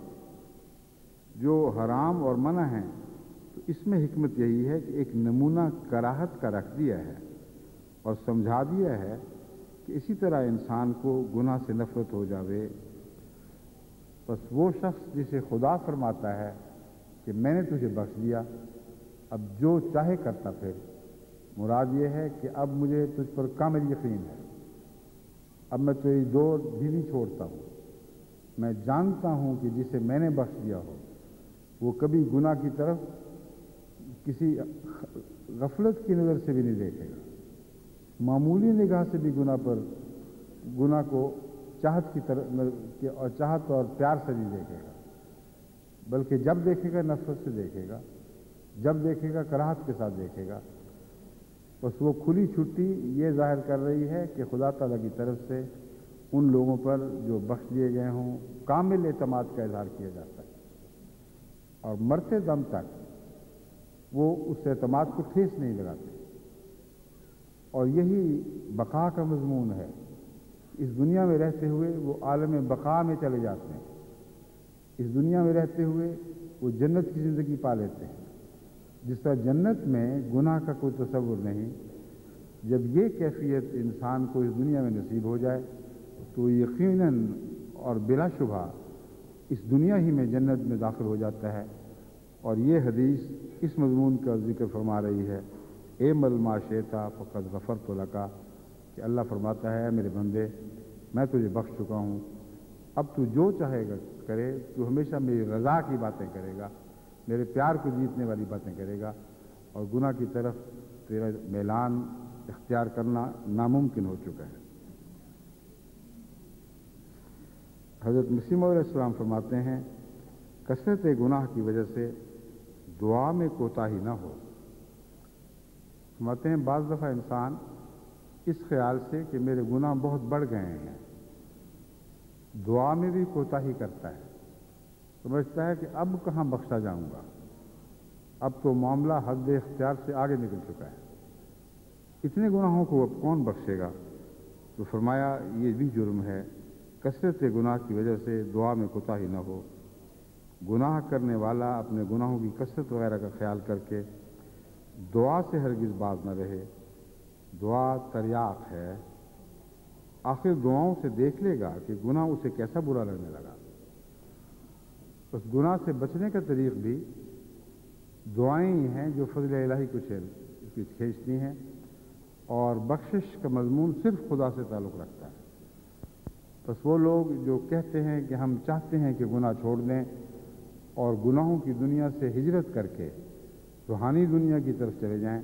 جو حرام اور منع ہیں. تو اس میں حکمت یہی ہے کہ ایک نمونہ کراہت کا رکھ دیا ہے اور سمجھا دیا ہے کہ اسی طرح انسان کو گناہ سے نفرت ہو جاوے. بس وہ شخص جسے خدا فرماتا ہے کہ میں نے تجھے بخش دیا، اب جو چاہے کرتا پھر، مراد یہ ہے کہ اب مجھے تجھ پر کامل یقین ہے، اب میں تیری ڈور بھی نہیں چھوڑتا ہوں. میں جانتا ہوں کہ جسے میں نے بخش دیا ہو وہ کبھی گناہ کی طرف کسی غفلت کی نظر سے بھی نہیں دیکھے گا، معمولی نگاہ سے بھی گناہ کو چاہت کی طرف اور چاہت اور پیار سے نہیں دیکھے گا، بلکہ جب دیکھے گا نفرت سے دیکھے گا، جب دیکھے گا کراہت کے ساتھ دیکھے گا. بس وہ کھلی چھٹی یہ ظاہر کر رہی ہے کہ خدا تعالیٰ کی طرف سے ان لوگوں پر جو بخش دیے گئے ہوں کامل اعتماد کا اظہار کیا جاتا ہے، اور مرتے دم تک وہ اس اعتماد کو ٹھیس نہیں لگاتے. اور یہی بقا کا مضمون ہے. اس دنیا میں رہتے ہوئے وہ عالم بقا میں چلے جاتے ہیں، اس دنیا میں رہتے ہوئے وہ جنت کی زندگی پا لیتے ہیں. جس طرح جنت میں گناہ کا کوئی تصور نہیں، جب یہ کیفیت انسان کو اس دنیا میں نصیب ہو جائے تو یقیناً اور بلا شبہ اس دنیا ہی میں جنت میں داخل ہو جاتا ہے. اور یہ حدیث اس مضمون کا ذکر فرما رہی ہے، اعمل ما شئت فقد غفرت لک، کہ اللہ فرماتا ہے میرے بندے میں تجھے بخش چکا ہوں، اب تو جو چاہے گا کرے، تو ہمیشہ میری رضا کی باتیں کرے گا، میرے پیار کو جیتنے والی باتیں کرے گا، اور گناہ کی طرف تیرا میلان اختیار کرنا ناممکن ہو چکا ہے. حضرت مسیح موعود علیہ السلام فرماتے ہیں کثرت گناہ کی وجہ سے دعا میں کوتاہی نہ ہو. فرماتے ہیں بعض دفعہ انسان اس خیال سے کہ میرے گناہ بہت بڑھ گئے ہیں دعا میں بھی کوتاہی کرتا ہے، سمجھتا ہے کہ اب کہاں بخشا جاؤں گا، اب تو معاملہ حد اختیار سے آگے نکل چکا ہے، اتنے گناہوں کو اب کون بخشے گا. تو فرمایا یہ بھی جرم ہے، کثرت گناہ کی وجہ سے دعا میں کوتاہی نہ ہو. گناہ کرنے والا اپنے گناہوں کی کثرت وغیرہ کا خیال کر کے دعا سے ہرگز باز نہ رہے. دعا تریاق ہے، آخر دعاؤں سے دیکھ لے گا کہ گناہ اسے کیسا برا لگنے لگا. اس گناہ سے بچنے کا طریق بھی دعائیں ہی ہیں جو فضل الہی کو کھینچتی ہیں، اور بخشش کا مضمون صرف خدا سے تعلق رکھتا ہے. بس وہ لوگ جو کہتے ہیں کہ ہم چاہتے ہیں کہ گناہ چھوڑ دیں اور گناہوں کی دنیا سے ہجرت کر کے روحانی دنیا کی طرف چلے جائیں،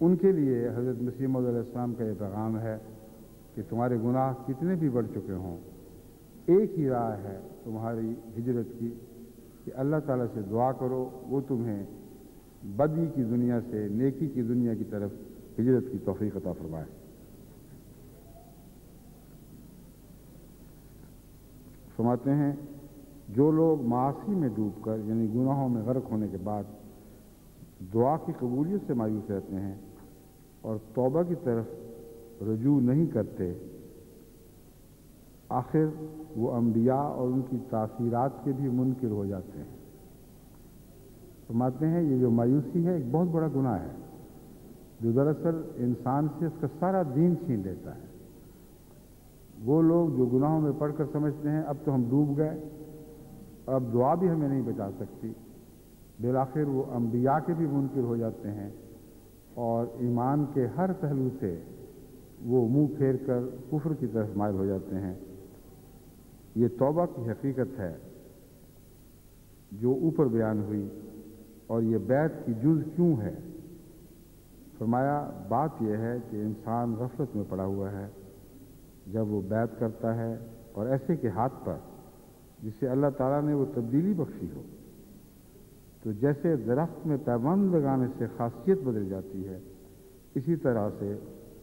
ان کے لیے حضرت مسیح موعود علیہ السلام کا یہ پیغام ہے کہ تمہارے گناہ کتنے بھی بڑھ چکے ہوں، ایک ہی راہ ہے تمہاری ہجرت کی کہ اللہ تعالیٰ سے دعا کرو وہ تمہیں بدی کی دنیا سے نیکی کی دنیا کی طرف ہجرت کی توفیق عطا فرمائے. فرماتے ہیں جو لوگ معاصی میں ڈوب کر یعنی گناہوں میں غرق ہونے کے بعد دعا کی قبولیت سے مایوس رہتے ہیں اور توبہ کی طرف رجوع نہیں کرتے، آخر وہ انبیاء اور ان کی تاثیرات کے بھی منکر ہو جاتے ہیں. فرماتے ہیں یہ جو مایوسی ہے ایک بہت بڑا گناہ ہے جو دراصل انسان سے اس کا سارا دین چھین لیتا ہے. وہ لوگ جو گناہوں میں پڑھ کر سمجھتے ہیں اب تو ہم ڈوب گئے، اب دعا بھی ہمیں نہیں بچا سکتی، بالآخر وہ انبیاء کے بھی منکر ہو جاتے ہیں اور ایمان کے ہر پہلو سے وہ منہ پھیر کر کفر کی طرف مائل ہو جاتے ہیں. یہ توبہ کی حقیقت ہے جو اوپر بیان ہوئی، اور یہ بیعت کی جز کیوں ہے. فرمایا بات یہ ہے کہ انسان غفلت میں پڑا ہوا ہے جب وہ بیعت کرتا ہے اور ایسے کے ہاتھ پر جسے اللہ تعالیٰ نے وہ تبدیلی بخشی ہو. تو جیسے درخت میں پیوند لگانے سے خاصیت بدل جاتی ہے، اسی طرح سے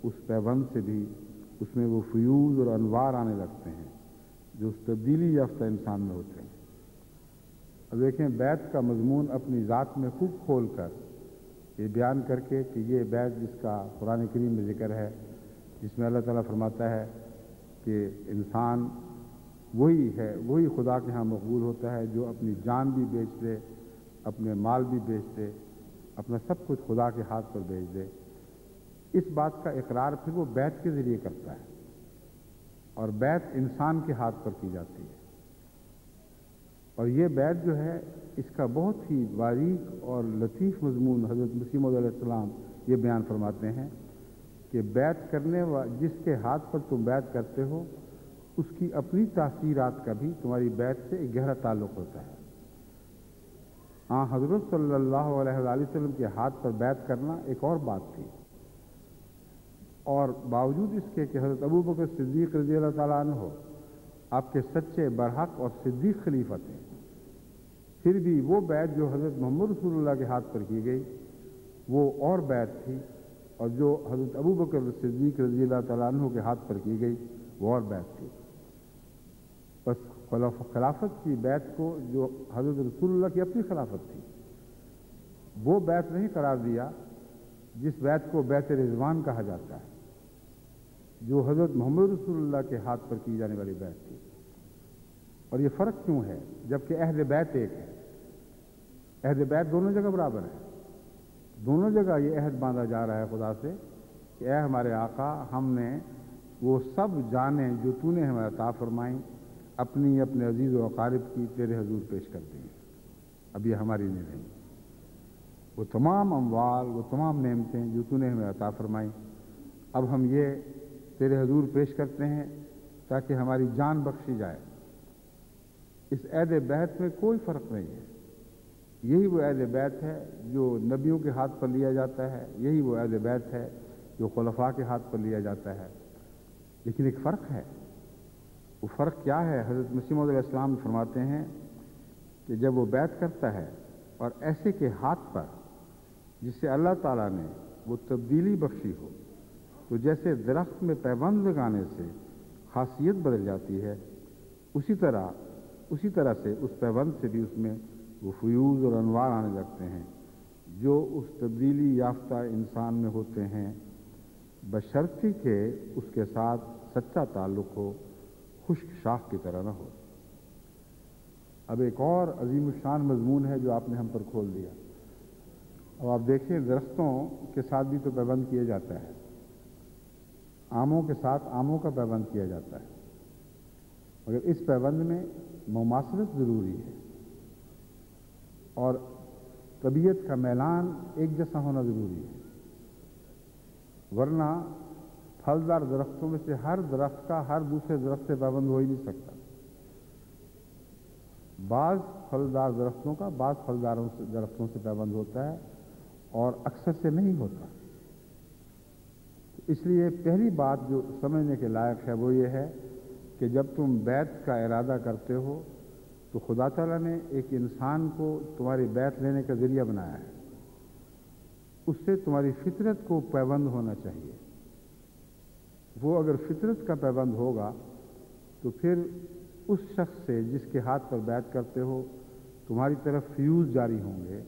اس پیوند سے بھی اس میں وہ فیوز اور انوار آنے لگتے ہیں جو اس تبدیلی یافتہ انسان میں ہوتے ہیں۔ اب دیکھیں، بیت کا مضمون اپنی ذات میں خوب کھول کر یہ بیان کر کے کہ یہ بیت جس کا قرآن کریم میں ذکر ہے، جس میں اللہ تعالیٰ فرماتا ہے کہ انسان وہی ہے، وہی خدا کے ہاں مقبول ہوتا ہے جو اپنی جان بھی بیچ دے، اپنے مال بھی بیچ دے، اپنا سب کچھ خدا کے ہاتھ پر بیچ دے۔ اس بات کا اقرار پھر وہ بیت کے ذریعے کرتا ہے، اور بیت انسان کے ہاتھ پر کی جاتی ہے۔ اور یہ بیت جو ہے، اس کا بہت ہی باریک اور لطیف مضمون حضرت مسیح موعود علیہ السلام یہ بیان فرماتے ہیں کہ بیت کرنے جس کے ہاتھ پر تم بیت کرتے ہو، اس کی اپنی تاثیرات کا بھی تمہاری بیت سے ایک گہرا تعلق ہوتا ہے۔ حضرت صلی اللہ علیہ وآلہ وسلم کے ہاتھ پر بیت کرنا ایک اور بات تھی، اور باوجود اس کے کہ حضرت ابوبکر صدیق رضی اللہ تعالیٰ عنہ ہو آپ کے سچے برحق اور صدیق خلیفہ تھے، پھر بھی وہ بیعت جو حضرت محمد رسول اللہ کے ہاتھ پر کی گئی وہ اور بیعت تھی، اور جو حضرت ابوبکر صدیق رضی اللہ تعالیٰ عنہ کے ہاتھ پر کی گئی وہ اور بیعت تھی۔ بس خلافت کی بیعت کو جو حضرت رسول اللہ کی اپنی خلافت تھی وہ بیعت نہیں قرار دیا جس بیعت کو بیعت رضوان کہا جاتا ہے، جو حضرت محمد رسول اللہ کے ہاتھ پر کی جانے والی بیعت تھی۔ اور یہ فرق کیوں ہے جبکہ عہد بیعت ایک ہے؟ عہد بیعت دونوں جگہ برابر ہے، دونوں جگہ یہ عہد باندھا جا رہا ہے خدا سے کہ اے ہمارے آقا، ہم نے وہ سب جانیں جو تو نے ہمیں عطا فرمائیں اپنی اپنے عزیز و اقارب کی تیرے حضور پیش کر دیں، اب یہ ہماری نہیں رہیں۔ وہ تمام اموال، وہ تمام نعمتیں جو تو نے ہمیں عطا فرمائیں، اب ہم یہ تیرے حضور پیش کرتے ہیں تاکہ ہماری جان بخشی جائے۔ اس عہد بیعت میں کوئی فرق نہیں ہے، یہی وہ عہد بیعت ہے جو نبیوں کے ہاتھ پر لیا جاتا ہے، یہی وہ عہد بیعت ہے جو خلفاء کے ہاتھ پر لیا جاتا ہے، لیکن ایک فرق ہے۔ وہ فرق کیا ہے؟ حضرت مسیح موعود علیہ السلام فرماتے ہیں کہ جب وہ بیعت کرتا ہے اور ایسے کے ہاتھ پر جس سے اللہ تعالیٰ نے وہ تبدیلی بخشی ہو، تو جیسے درخت میں پیوند لگانے سے خاصیت بدل جاتی ہے، اسی طرح سے اس پیوند سے بھی اس میں وہ فیوز اور انوار آنے لگتے ہیں جو اس تبدیلی یافتہ انسان میں ہوتے ہیں، بشرطی کہ اس کے ساتھ سچا تعلق ہو، خشک شاخ کی طرح نہ ہو۔ اب ایک اور عظیم الشان مضمون ہے جو آپ نے ہم پر کھول دیا۔ اب آپ دیکھیں، درختوں کے ساتھ بھی تو پیوند کیا جاتا ہے، آموں کے ساتھ آموں کا پیوند کیا جاتا ہے، مگر اس پیوند میں مماثلت ضروری ہے اور طبیعت کا میلان ایک جیسا ہونا ضروری ہے، ورنہ پھلدار درختوں میں سے ہر درخت کا ہر دوسرے درخت سے پیوند ہو ہی نہیں سکتا۔ بعض پھلدار درختوں کا بعض پھلدار درختوں سے پیوند ہوتا ہے اور اکثر سے نہیں ہوتا۔ اس لیے پہلی بات جو سمجھنے کے لائق ہے وہ یہ ہے کہ جب تم بیعت کا ارادہ کرتے ہو تو خدا تعالیٰ نے ایک انسان کو تمہاری بیعت لینے کا ذریعہ بنایا ہے، اس سے تمہاری فطرت کو پیوند ہونا چاہیے۔ وہ اگر فطرت کا پیوند ہوگا تو پھر اس شخص سے جس کے ہاتھ پر بیعت کرتے ہو تمہاری طرف فیوز جاری ہوں گے،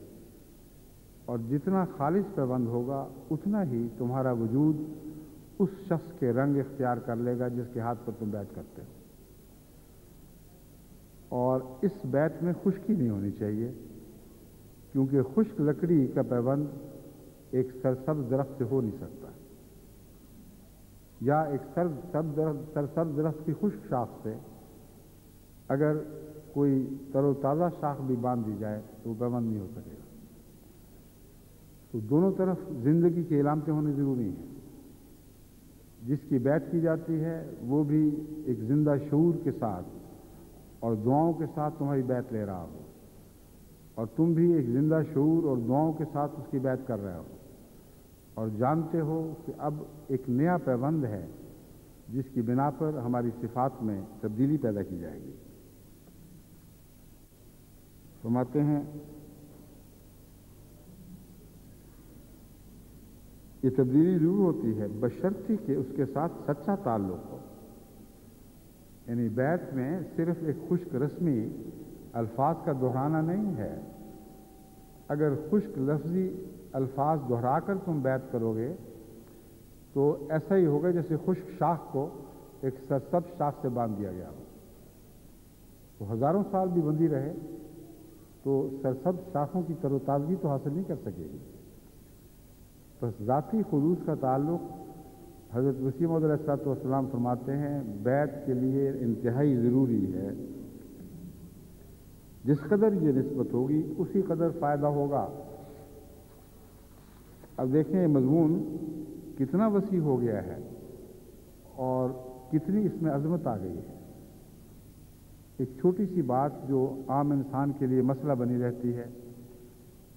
اور جتنا خالص پیوند ہوگا اتنا ہی تمہارا وجود اس شخص کے رنگ اختیار کر لے گا جس کے ہاتھ پر تم بیعت کرتے ہو۔ اور اس بیعت میں خشکی نہیں ہونی چاہیے، کیونکہ خشک لکڑی کا پیوند ایک سرسبز درخت سے ہو نہیں سکتا، یا ایک سرسبز درخت کی خشک شاخ سے اگر کوئی تر و تازہ شاخ بھی باندھ دی جائے تو وہ پیوند نہیں ہو سکے گا۔ تو دونوں طرف زندگی کی علامتیں ہونی ضروری ہیں۔ جس کی بیعت کی جاتی ہے وہ بھی ایک زندہ شعور کے ساتھ اور دعاؤں کے ساتھ تمہاری بیعت لے رہا ہو، اور تم بھی ایک زندہ شعور اور دعاؤں کے ساتھ اس کی بیعت کر رہے ہو، اور جانتے ہو کہ اب ایک نیا پیوند ہے جس کی بنا پر ہماری صفات میں تبدیلی پیدا کی جائے گی۔ فرماتے ہیں یہ تبدیلی ضرور ہوتی ہے بشرطی کہ اس کے ساتھ سچا تعلق ہو. یعنی بیعت میں صرف ایک خشک رسمی الفاظ کا دہرانا نہیں ہے. اگر خشک لفظی الفاظ دہرا کر تم بیعت کرو گے تو ایسا ہی ہوگا جیسے خشک شاخ کو ایک سرسبز شاخ سے باندھ دیا گیا ہو. تو ہزاروں سال بھی بندھی رہے تو سرسبز شاخوں کی تر و تازگی تو حاصل نہیں کر سکے گی. بس ذاتی خلوص کا تعلق حضرت مسیح موعود علیہ السلام فرماتے ہیں بیعت کے لیے انتہائی ضروری ہے. جس قدر یہ نسبت ہوگی اسی قدر فائدہ ہوگا. اب دیکھیں یہ مضمون کتنا وسیع ہو گیا ہے اور کتنی اس میں عظمت آ گئی ہے. ایک چھوٹی سی بات جو عام انسان کے لیے مسئلہ بنی رہتی ہے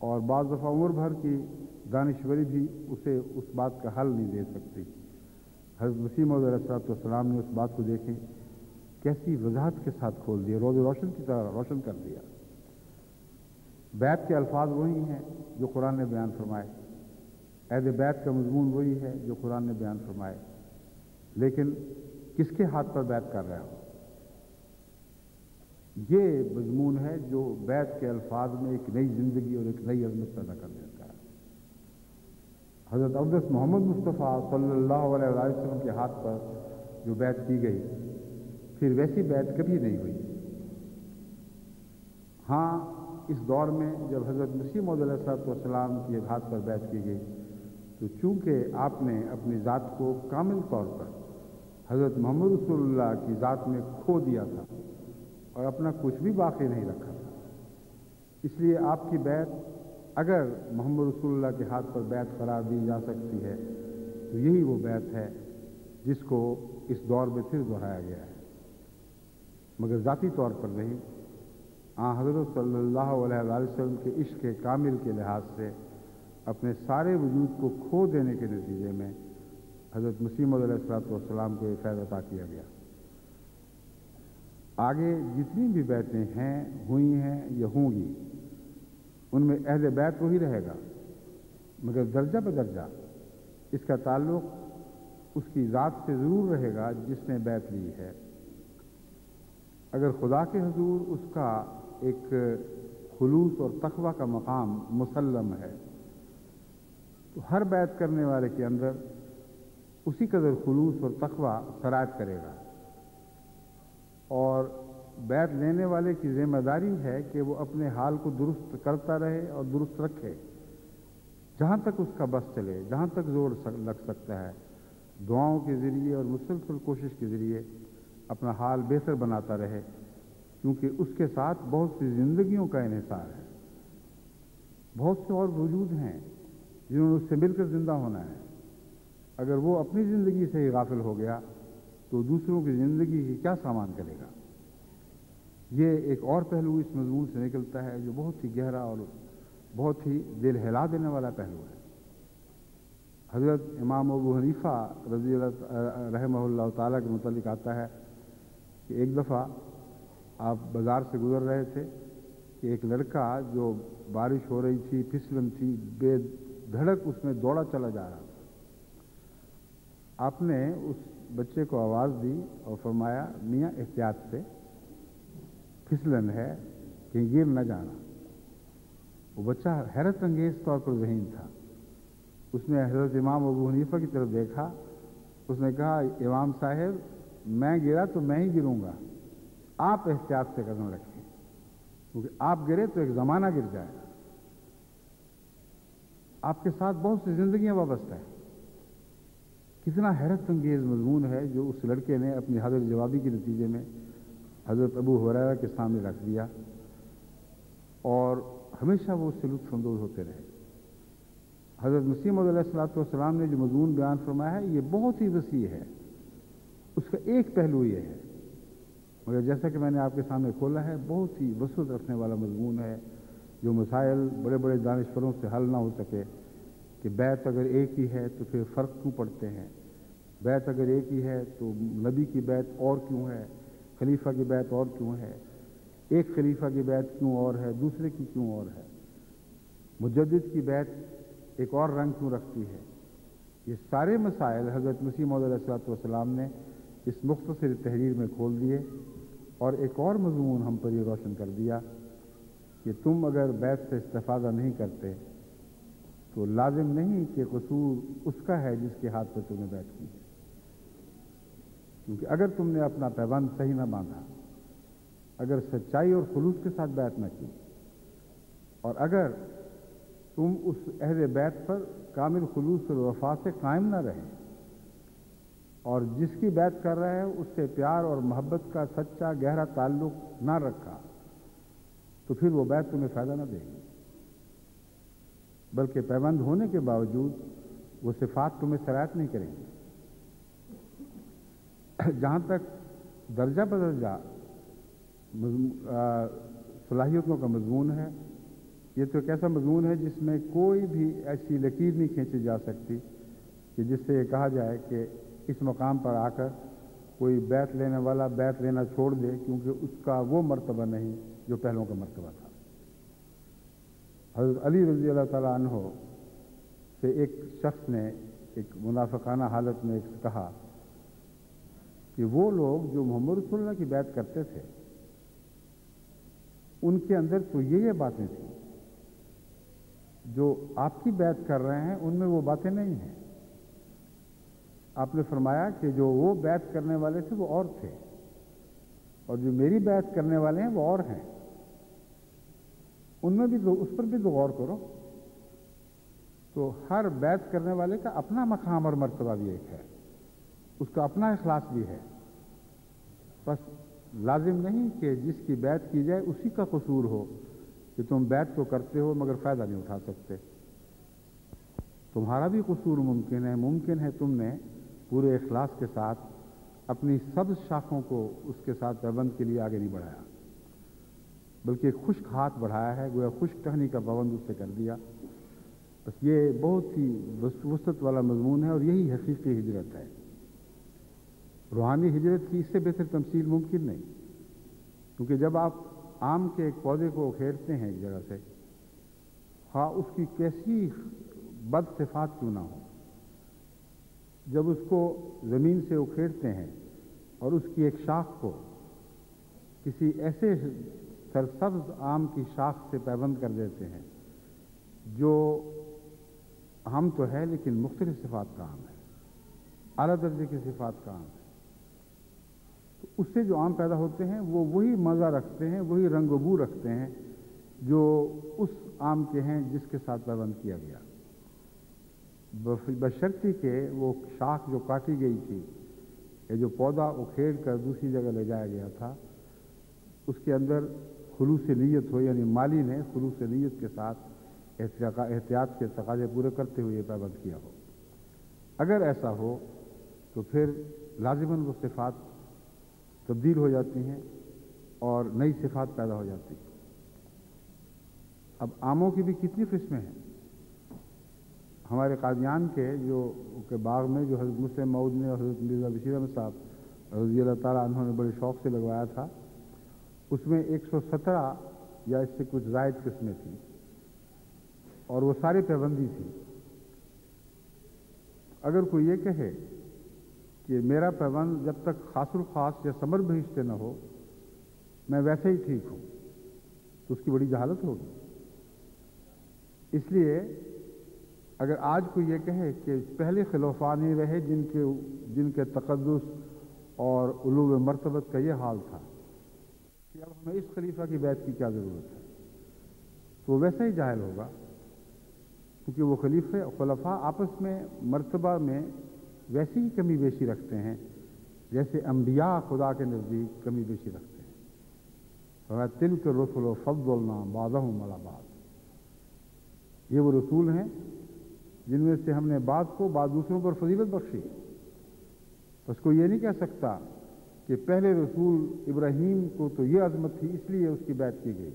اور بعض دفعہ عمر بھر کی دانشوری بھی اسے اس بات کا حل نہیں دے سکتی. حضرت مسیح موعود علیہ السلام نے اس بات کو دیکھیں کیسی وضاحت کے ساتھ کھول دیا, روز روشن کی طرح روشن کر دیا. بیعت کے الفاظ وہی ہیں جو قرآن نے بیان فرمائے, عہد بیعت کا مضمون وہی ہے جو قرآن نے بیان فرمائے, لیکن کس کے ہاتھ پر بیعت کر رہا ہو. یہ مضمون ہے جو بیعت کے الفاظ میں ایک نئی زندگی اور ایک نئی عظمت پیدا کر دیتا ہے. حضرت اقدس محمد مصطفیٰ صلی اللہ علیہ وسلم کے ہاتھ پر جو بیعت کی گئی پھر ویسی بیعت کبھی نہیں ہوئی. ہاں اس دور میں جب حضرت مسیح موعود علیہ السلام کے ہاتھ پر بیعت کی گئی تو چونکہ آپ نے اپنی ذات کو کامل طور پر حضرت محمد رسول اللہ کی ذات میں کھو دیا تھا اور اپنا کچھ بھی باقی نہیں رکھا تھا, اس لیے آپ کی بیعت اگر محمد رسول اللہ کے ہاتھ پر بیعت قرار دی جا سکتی ہے تو یہی وہ بیعت ہے جس کو اس دور میں پھر دہرایا گیا ہے, مگر ذاتی طور پر نہیں. حضرت صلی اللہ علیہ وسلم کے عشق کامل کے لحاظ سے اپنے سارے وجود کو کھو دینے کے نتیجے میں حضرت مسیح موعود علیہ السلام کو یہ فیض عطا کیا گیا. آگے جتنی بھی بیعتیں ہیں ہوئی ہیں یا ہوں گی ان میں عہد بیعت وہی رہے گا, مگر درجہ بدرجہ اس کا تعلق اس کی ذات سے ضرور رہے گا جس نے بیعت لی ہے. اگر خدا کے حضور اس کا ایک خلوص اور تقوی کا مقام مسلم ہے تو ہر بیعت کرنے والے کے اندر اسی قدر خلوص اور تقوی سرایت کرے گا, اور بیعت لینے والے کی ذمہ داری ہے کہ وہ اپنے حال کو درست کرتا رہے اور درست رکھے جہاں تک اس کا بس چلے, جہاں تک زور لگ سکتا ہے, دعاؤں کے ذریعے اور مسلسل کوشش کے ذریعے اپنا حال بہتر بناتا رہے, کیونکہ اس کے ساتھ بہت سی زندگیوں کا انحصار ہے. بہت سے اور وجود ہیں جنہوں نے اس سے مل کر زندہ ہونا ہے. اگر وہ اپنی زندگی سے ہی غافل ہو گیا تو دوسروں کی زندگی کی کیا سامان کرے گا. یہ ایک اور پہلو اس مضمون سے نکلتا ہے جو بہت ہی گہرا اور بہت ہی دل ہلا دینے والا پہلو ہے. حضرت امام ابو حنیفہ رضی اللہ رحمہ اللہ تعالیٰ کے متعلق آتا ہے کہ ایک دفعہ آپ بازار سے گزر رہے تھے کہ ایک لڑکا جو بارش ہو رہی تھی, پھسلن تھی, بے دھڑک اس میں دوڑا چلا جا رہا تھا. آپ نے اس بچے کو آواز دی اور فرمایا میاں احتیاط سے, پھسلن ہے, کہیں گر نہ جانا. وہ بچہ حیرت انگیز طور پر ذہین تھا. اس نے حضرت امام ابو حنیفہ کی طرف دیکھا, اس نے کہا امام صاحب میں گرا تو میں ہی گروں گا, آپ احتیاط سے قدم رکھیں, کیونکہ آپ گرے تو ایک زمانہ گر جائے گا. آپ کے ساتھ بہت سی زندگیاں وابستہ ہیں. کتنا حیرت انگیز مضمون ہے جو اس لڑکے نے اپنی حاضر جوابی کے نتیجے میں حضرت ابو ہریرہ کے سامنے رکھ دیا, اور ہمیشہ وہ اس سے لطف اندوز ہوتے رہے. حضرت مسیح موعود علیہ السلام نے جو مضمون بیان فرمایا ہے یہ بہت ہی وسیع ہے. اس کا ایک پہلو یہ ہے, مگر جیسا کہ میں نے آپ کے سامنے کھولا ہے بہت ہی وسعت رکھنے والا مضمون ہے جو مسائل بڑے بڑے دانشوروں سے حل نہ ہو سکے کہ بیعت اگر ایک ہی ہے تو پھر فرق کیوں پڑتے ہیں, بیعت اگر ایک ہی ہے تو نبی کی بیعت اور کیوں ہے, خلیفہ کی بیعت اور کیوں ہے, ایک خلیفہ کی بیعت کیوں اور ہے, دوسرے کی کیوں اور ہے, مجدد کی بیعت ایک اور رنگ کیوں رکھتی ہے. یہ سارے مسائل حضرت مسیح موعود علیہ الصلوۃ والسلام نے اس مختصر تحریر میں کھول دیے، اور ایک اور مضمون ہم پر یہ روشن کر دیا کہ تم اگر بیت سے استفادہ نہیں کرتے تو لازم نہیں کہ قصور اس کا ہے جس کے ہاتھ پہ تم نے بیت کی ہے، کیونکہ اگر تم نے اپنا پیبند صحیح نہ باندھا، اگر سچائی اور خلوص کے ساتھ بیت نہ کی، اور اگر تم اس عہد بیت پر کامل خلوص اور وفا سے قائم نہ رہے، اور جس کی بیت کر رہے ہیں اس سے پیار اور محبت کا سچا گہرا تعلق نہ رکھا، تو پھر وہ بیت تمہیں فائدہ نہ دے گی، بلکہ پیبند ہونے کے باوجود وہ صفات تمہیں سرایت نہیں کریں گی۔ جہاں تک درجہ بدرجہ صلاحیتوں کا مضمون ہے، یہ تو ایک ایسا مضمون ہے جس میں کوئی بھی ایسی لکیر نہیں کھینچی جا سکتی کہ جس سے یہ کہا جائے کہ اس مقام پر آ کر کوئی بیت لینے والا بیت لینا چھوڑ دے، کیونکہ اس کا وہ مرتبہ نہیں جو پہلوں کا مرتبہ تھا۔ حضرت علی رضی اللہ تعالیٰ عنہ سے ایک شخص نے ایک منافقانہ حالت میں کہا کہ وہ لوگ جو محمد رسول اللہ کی بیعت کرتے تھے ان کے اندر تو یہ باتیں تھیں، جو آپ کی بیعت کر رہے ہیں ان میں وہ باتیں نہیں ہیں۔ آپ نے فرمایا کہ جو وہ بیعت کرنے والے تھے وہ اور تھے، اور جو میری بیعت کرنے والے ہیں وہ اور ہیں، ان میں بھی اس پر بھی تو غور کرو۔ تو ہر بیعت کرنے والے کا اپنا مقام اور مرتبہ بھی ایک ہے، اس کا اپنا اخلاص بھی ہے۔ بس لازم نہیں کہ جس کی بیعت کی جائے اسی کا قصور ہو کہ تم بیعت تو کرتے ہو مگر فائدہ نہیں اٹھا سکتے۔ تمہارا بھی قصور ممکن ہے تم نے پورے اخلاص کے ساتھ اپنی سبز شاخوں کو اس کے ساتھ پیبند کے لیے آگے نہیں بڑھایا، بلکہ ایک خشک ہاتھ بڑھایا ہے، گویا خشک ٹہنی کا پابند اس سے کر دیا۔ بس یہ بہت ہی وسعت والا مضمون ہے، اور یہی حقیقی ہجرت ہے۔ روحانی ہجرت کی اس سے بہتر تمثیل ممکن نہیں، کیونکہ جب آپ آم کے ایک پودے کو اکھیڑتے ہیں ایک جگہ سے، خواہ اس کی کیسی بد صفات کیوں نہ ہو، جب اس کو زمین سے اکھیڑتے ہیں اور اس کی ایک شاخ کو کسی ایسے سرسبز آم کی شاخ سے پیبند کر دیتے ہیں جو عام تو ہے لیکن مختلف صفات کا آم ہے، اعلیٰ درجے کی صفات کا آم ہے، تو اس سے جو آم پیدا ہوتے ہیں وہ وہی مزہ رکھتے ہیں، وہی رنگ و بو رکھتے ہیں جو اس آم کے ہیں جس کے ساتھ پیبند کیا گیا، بشرطی کہ وہ شاخ جو کاٹی گئی تھی یا جو پودا اکھیڑ کر دوسری جگہ لے جایا گیا تھا اس کے اندر خلوص نیت ہو، یعنی مالی نے خلوص نیت کے ساتھ احتیاط کے تقاضے پورے کرتے ہوئے یہ پیبند کیا ہو۔ اگر ایسا ہو تو پھر لازماً وہ صفات تبدیل ہو جاتی ہیں اور نئی صفات پیدا ہو جاتی ہیں۔ اب آموں کی بھی کتنی قسمیں ہیں۔ ہمارے قادیان کے باغ میں جو حضرت مسلم موعود نے اور حضرت مرزا بشیر احمد صاحب رضی اللہ تعالیٰ عنہ نے بڑے شوق سے لگوایا تھا، اس میں 117 یا اس سے کچھ زائد قسمیں تھیں، اور وہ ساری پیبندی تھی۔ اگر کوئی یہ کہے کہ میرا پیبند جب تک خاص الخاص یا ثمر بہشتے نہ ہو میں ویسے ہی ٹھیک ہوں، تو اس کی بڑی جہالت ہوگی۔ اس لیے اگر آج کوئی یہ کہے کہ پہلے خلفاء نہیں رہے جن کے تقدس اور علو مرتبت کا یہ حال تھا کہ اب ہمیں اس خلیفہ کی بیعت کی کیا ضرورت ہے، تو وہ ویسا ہی جاہل ہوگا، کیونکہ وہ خلفاء آپس میں مرتبہ میں ویسی ہی کمی بیشی رکھتے ہیں جیسے انبیاء خدا کے نزدیک کمی بیشی رکھتے ہیں۔ تِلْکَ الرُّسُلُ فَضَّلْنَا بَعْضَهُمْ عَلَىٰ بَعْضٍ، یہ وہ رسول ہیں جن میں سے ہم نے بعض کو بعض دوسروں پر فضیلت بخشی۔ اس کو یہ نہیں کہہ سکتا کہ پہلے رسول ابراہیم کو تو یہ عظمت تھی اس لیے اس کی بیعت کی گئی،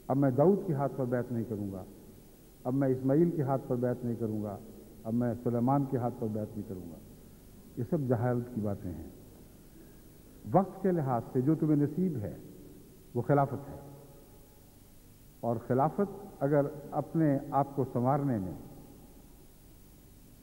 اب میں داؤد کے ہاتھ پر بیعت نہیں کروں گا، اب میں اسماعیل کے ہاتھ پر بیعت نہیں کروں گا، اب میں سلیمان کے ہاتھ پر بیعت نہیں کروں گا۔ یہ سب جہالت کی باتیں ہیں۔ وقت کے لحاظ سے جو تمہیں نصیب ہے وہ خلافت ہے، اور خلافت اگر اپنے آپ کو سنوارنے میں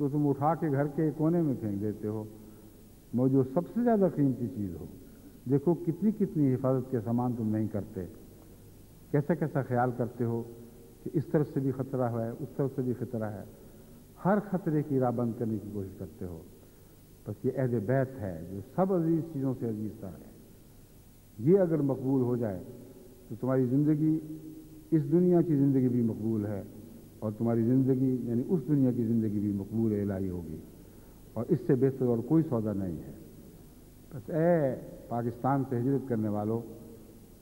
تو تم اٹھا کے گھر کے کونے میں پھینک دیتے ہو. جو سب سے زیادہ قیمتی چیز ہو, دیکھو کتنی کتنی حفاظت کے سامان تم نہیں کرتے, کیسا کیسا خیال کرتے ہو کہ اس طرف سے بھی خطرہ ہے, اس طرف سے بھی خطرہ ہے, ہر خطرے کی راہ بند کرنے کی کوشش کرتے ہو. بس یہ عہد بیت ہے جو سب عزیز چیزوں سے عزیز تر ہے. یہ اگر مقبول ہو جائے تو تمہاری زندگی اس دنیا کی زندگی بھی مقبول ہے, اور تمہاری زندگی یعنی اس دنیا کی زندگی بھی مقبول الہی ہوگی, اور اس سے بہتر اور کوئی سودا نہیں ہے. بس اے پاکستان سے ہجرت کرنے والو,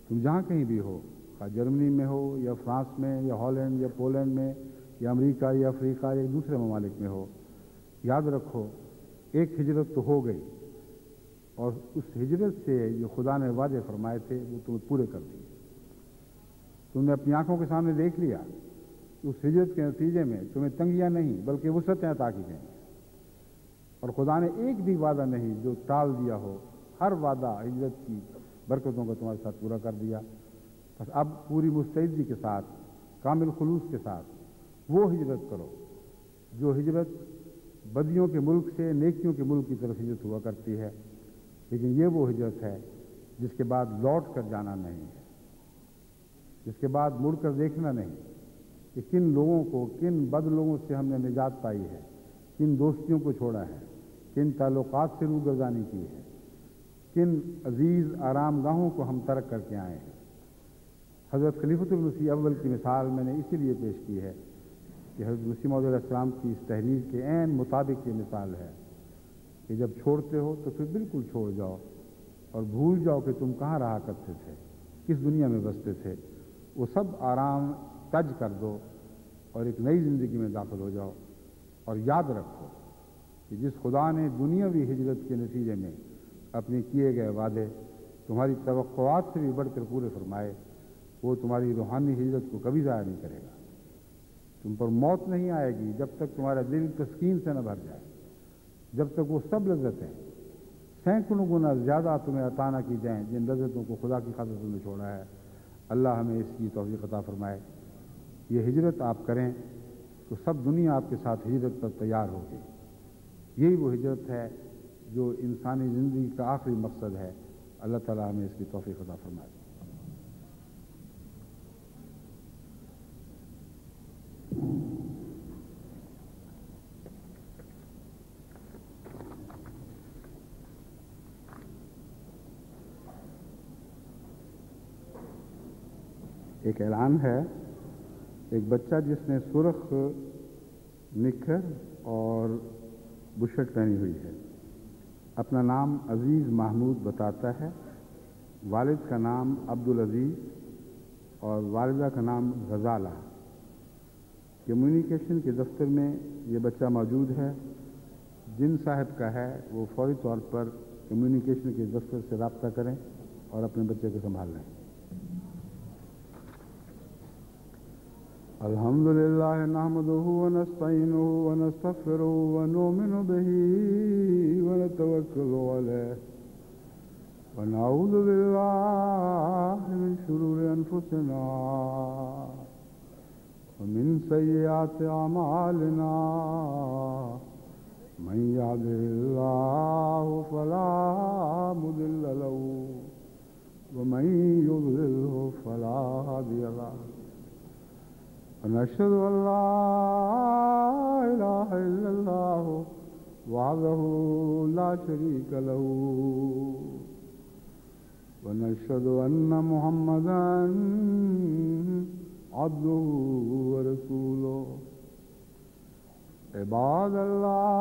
تم جہاں کہیں بھی ہو, خواہ جرمنی میں ہو یا فرانس میں یا ہالینڈ یا پولینڈ میں یا امریکہ یا افریقہ یا دوسرے ممالک میں ہو, یاد رکھو ایک ہجرت تو ہو گئی, اور اس ہجرت سے جو خدا نے وعدے فرمائے تھے وہ تمہیں پورے کر دیے. تم نے اپنی آنکھوں کے سامنے دیکھ لیا کہ اس ہجرت کے نتیجے میں تمہیں تنگیاں نہیں بلکہ وسعتیں عطا کی گئیں, اور خدا نے ایک بھی وعدہ نہیں جو ٹال دیا ہو, ہر وعدہ ہجرت کی برکتوں کا تمہارے ساتھ پورا کر دیا. بس اب پوری مستعدی کے ساتھ, کامل خلوص کے ساتھ وہ ہجرت کرو جو ہجرت بدیوں کے ملک سے نیکیوں کے ملک کی طرف ہجرت ہوا کرتی ہے. لیکن یہ وہ ہجرت ہے جس کے بعد لوٹ کر جانا نہیں ہے, جس کے بعد مڑ کر دیکھنا نہیں کہ کن لوگوں کو, کن بد لوگوں سے ہم نے نجات پائی ہے, کن دوستیوں کو چھوڑا ہے, کن تعلقات سے روگردانی کی ہے, کن عزیز آرام گاہوں کو ہم ترک کر کے آئے ہیں. حضرت خلیفۃ المسیح اول کی مثال میں نے اسی لیے پیش کی ہے کہ حضرت مسیح موعود علیہ السلام کی اس تحریر کے عین مطابق یہ مثال ہے کہ جب چھوڑتے ہو تو پھر بالکل چھوڑ جاؤ اور بھول جاؤ کہ تم کہاں رہا کرتے تھے, کس دنیا میں بستے تھے. وہ سب آرام تج کر دو اور ایک نئی زندگی میں داخل ہو جاؤ. اور یاد رکھو کہ جس خدا نے دنیاوی ہجرت کے نتیجے میں اپنے کیے گئے وعدے تمہاری توقعات سے بھی بڑھ کر پورے فرمائے, وہ تمہاری روحانی ہجرت کو کبھی ضائع نہیں کرے گا. تم پر موت نہیں آئے گی جب تک تمہارا دل تسکین سے نہ بھر جائے, جب تک وہ سب لذتیں سینکڑوں گنا زیادہ تمہیں عطا نہ کی جائیں جن لذتوں کو خدا کی خاطر تم نے چھوڑا ہے. اللہ ہمیں اس کی توفیق عطا فرمائے. یہ ہجرت آپ کریں تو سب دنیا آپ کے ساتھ ہجرت پر تیار ہوگی. یہی وہ ہجرت ہے جو انسانی زندگی کا آخری مقصد ہے. اللہ تعالیٰ ہمیں اس کی توفیق عطا فرمائے. ایک اعلان ہے, ایک بچہ جس نے سرخ نکھر اور بشرٹ پہنی ہوئی ہے, اپنا نام عزیز محمود بتاتا ہے. والد کا نام عبدالعزیز اور والدہ کا نام غزالہ. کمیونیکیشن کے دفتر میں یہ بچہ موجود ہے. جن صاحب کا ہے وہ فوری طور پر کمیونیکیشن کے دفتر سے رابطہ کریں اور اپنے بچے کو سنبھال لیں. الحمدللہ نحمدہ ونستعینہ ونستغفرہ ونؤمن بہ ونتوکل علیہ ونعوذ باللہ من شرور انفسنا ومن سیئات اعمالنا من یهده اللہ فلا مضل له ومن یضللہ فلا ہادی له ونشهد أن لا إله إلا الله وحده لا شريك له ونشهد أن محمدا عبده ورسوله. عباد الله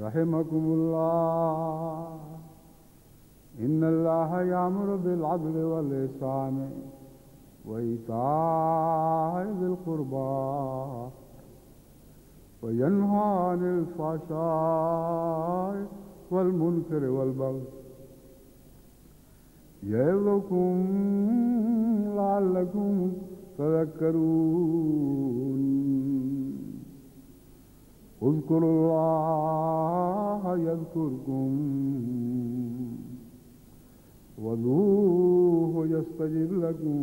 رحمكم الله إن الله يأمر بالعدل والإحسان وإيتاء ذي القربى وينهى عن الفحشاء والمنكر والبغي يعظكم لعلكم تذكرون. اذكروا الله يذكركم وادعوه يستجب لكم